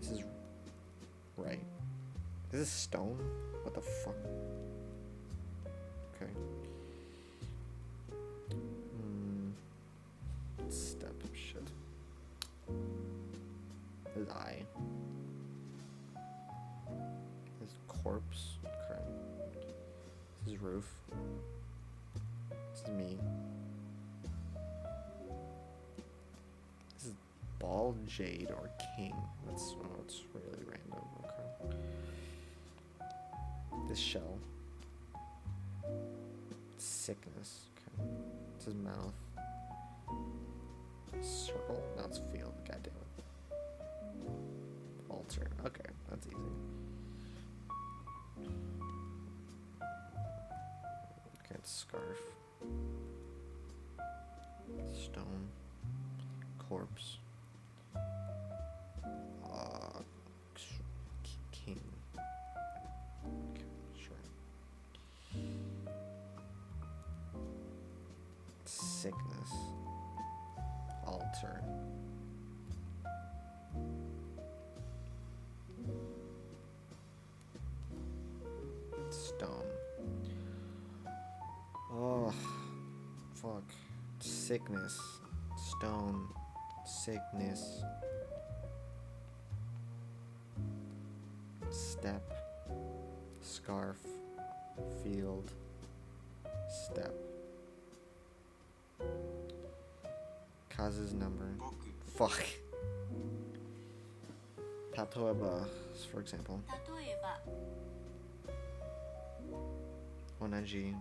This is right. This is stone? What the fuck? Okay. Step shit. This is eye. This is corpse. Okay. This is roof. This is me. This is ball, jade, or king. That's it's really random. Okay. This shell. Sickness. Okay. This is mouth. Circle. Now it's field. God damn it. Altar. Okay, that's easy. Okay, it's scarf. Stone. Corpse. King. Okay, sure. Sickness. Altar. Stone. Oh, fuck. Sickness. Stone. Sickness. Step. Scarf. Field. Step. Kazu's number.
僕
Fuck. Tatoeba, for example.
例えば
Onaji.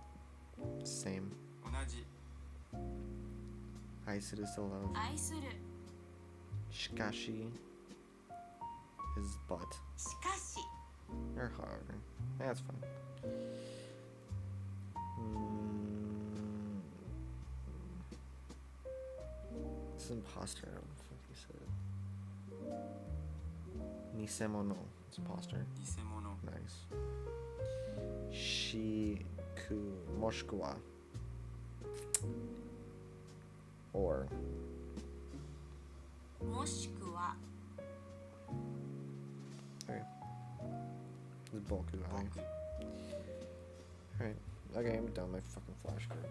Same.
同じ
Aisuru is to love.
愛する
Shikashi is butt.
しかし
Or however. Yeah, that's fine. This is imposter. I don't know what the fuck he said. Nisemono. It's imposter.
偽物
Nice. Shiku. Moshikuwa. Or.
もしくは
Okay. This is Boku.
僕
Alright. Okay, I'm done my fucking flashcard.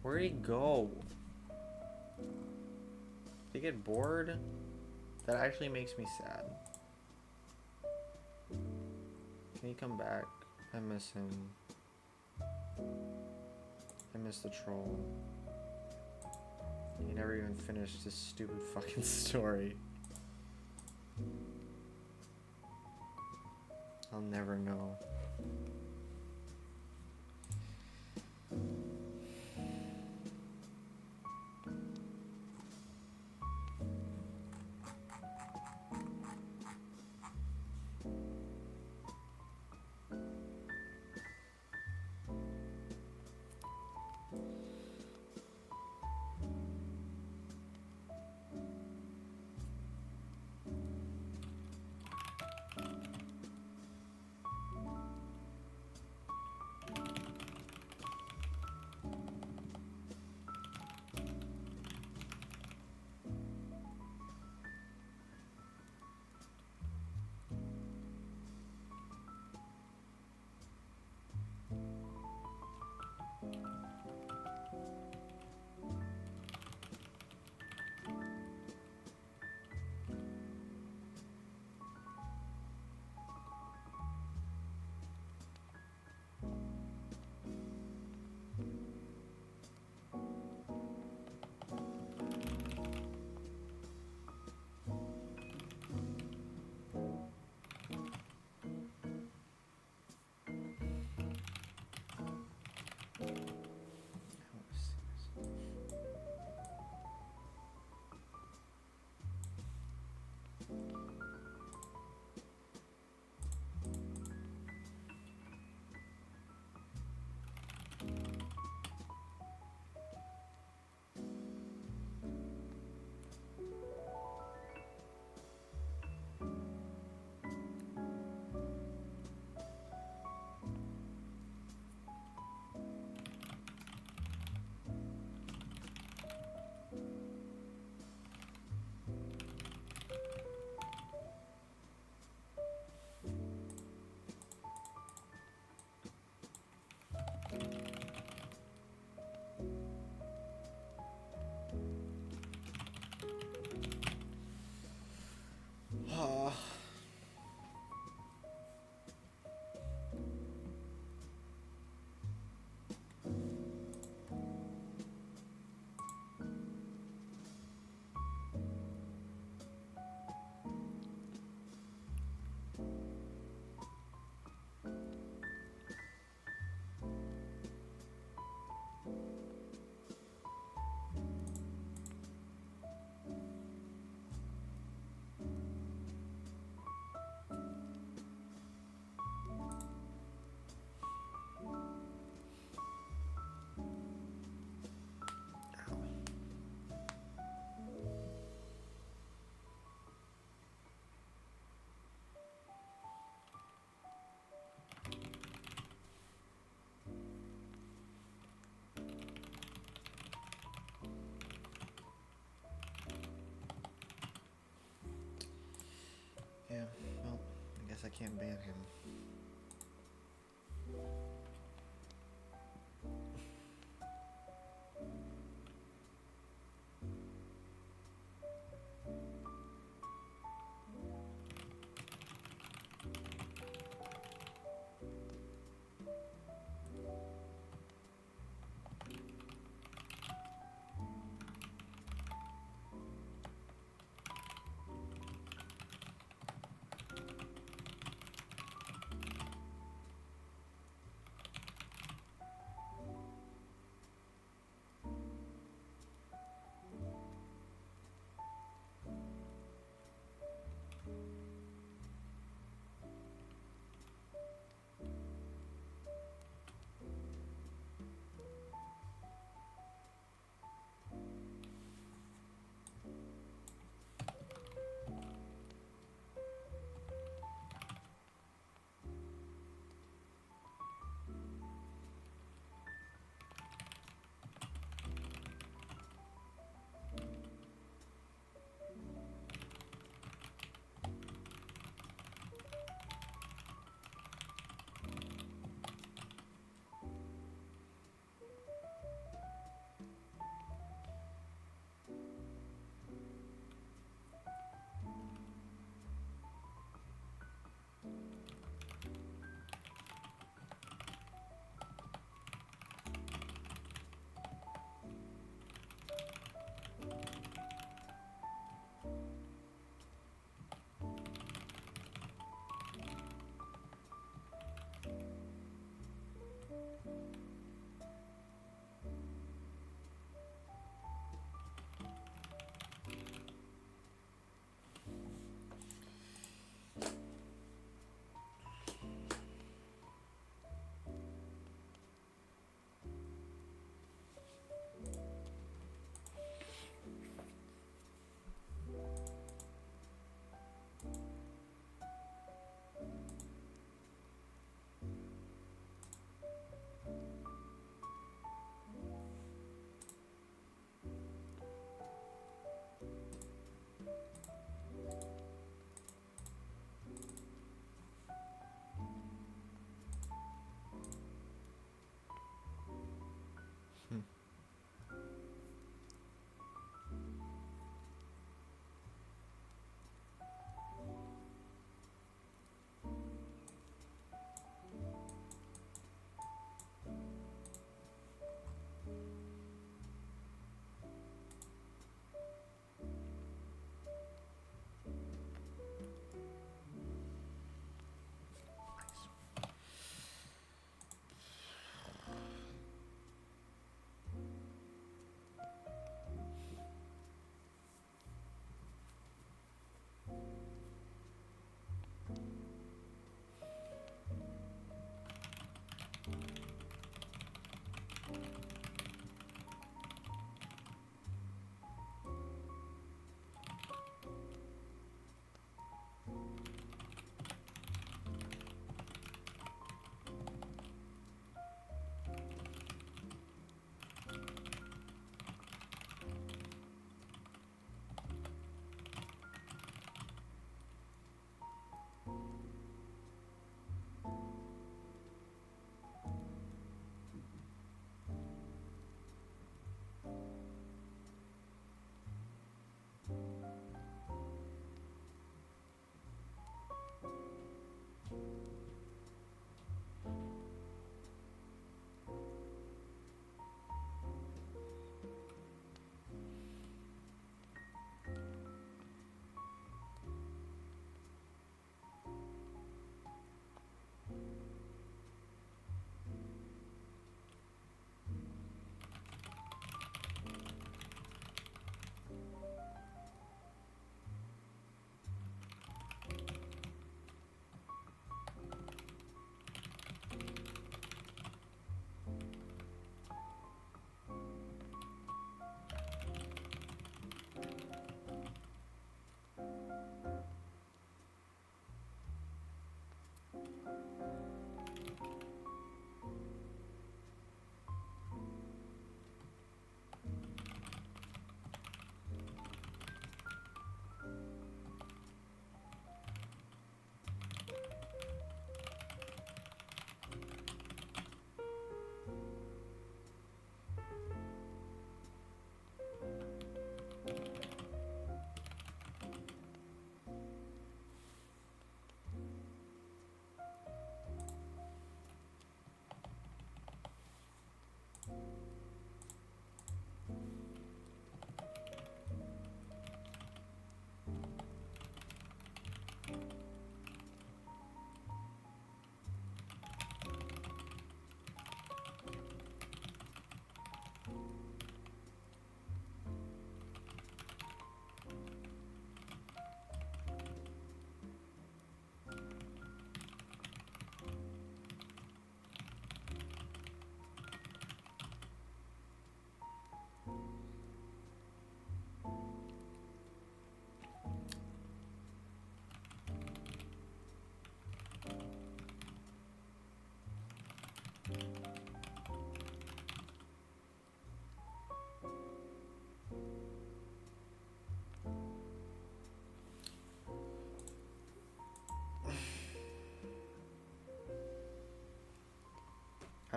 Where'd he go? Did he get bored? That actually makes me sad. Can he come back? I miss him. I miss the troll. He never even finished his stupid fucking story. I'll never know. Yeah, well, I guess I can't ban him.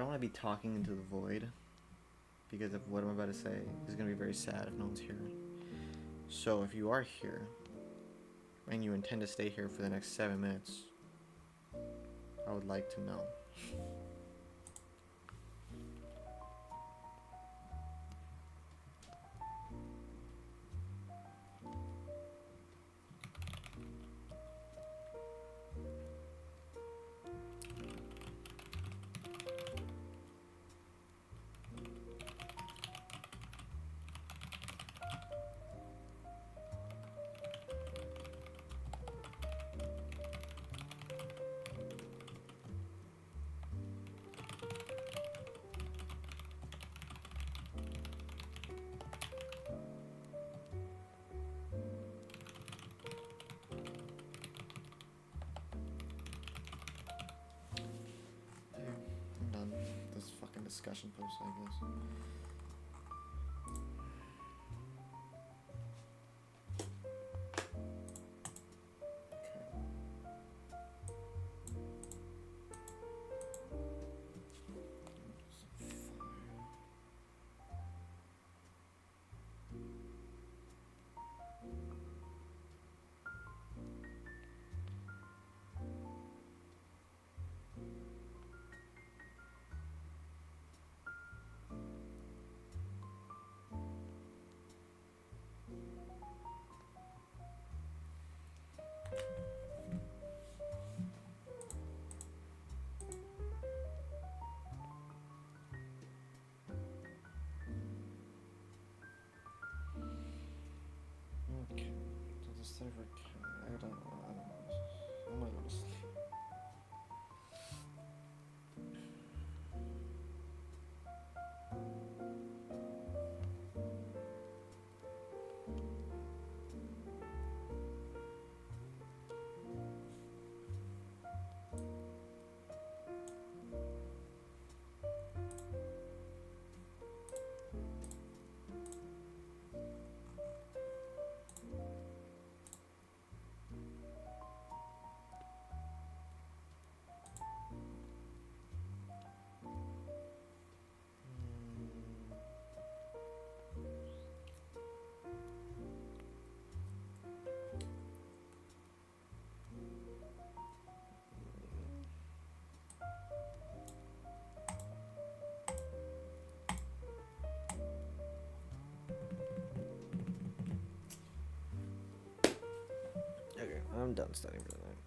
don't want to be talking into the void, because of what I'm about to say is going to be very sad if no one's here. So if you are here, and you intend to stay here for the next 7 minutes, I would like to know. I'm done. This fucking discussion post, I guess. Okay, so the server I don't know. I'm gonna go to sleep. Okay, I'm done studying for the night.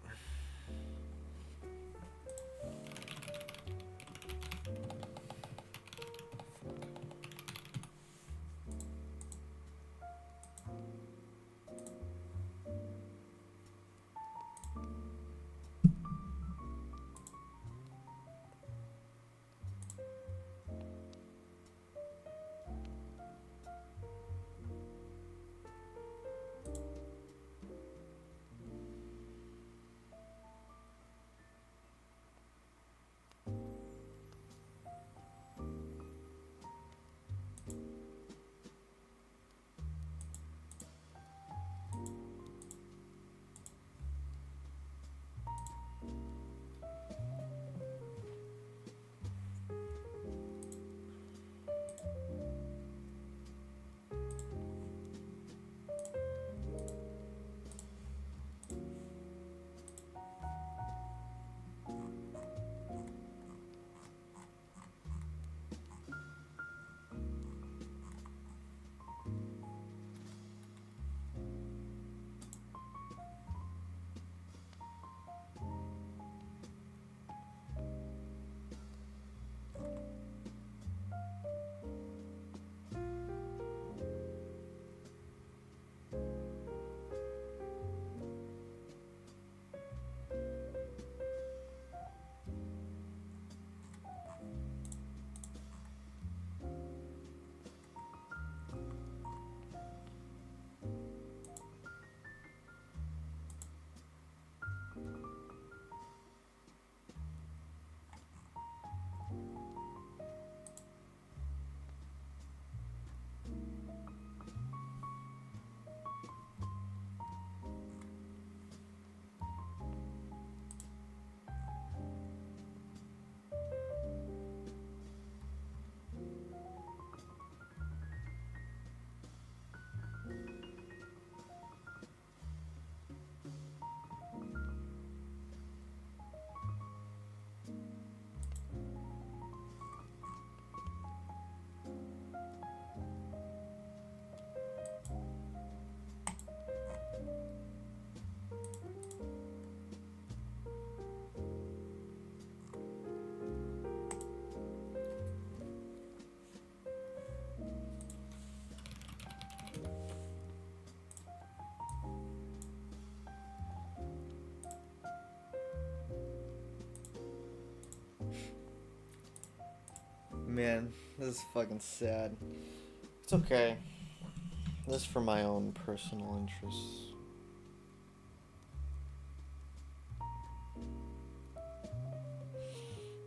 Man, this is fucking sad. It's okay. This is for my own personal interests.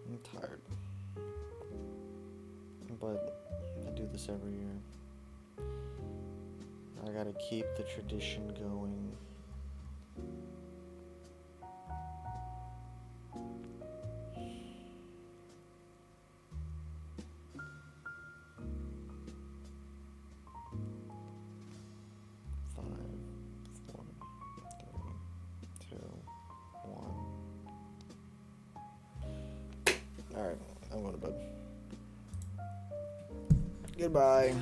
I'm tired. But I do this every year. I gotta keep the tradition going. Alright, I'm going to bed. Goodbye.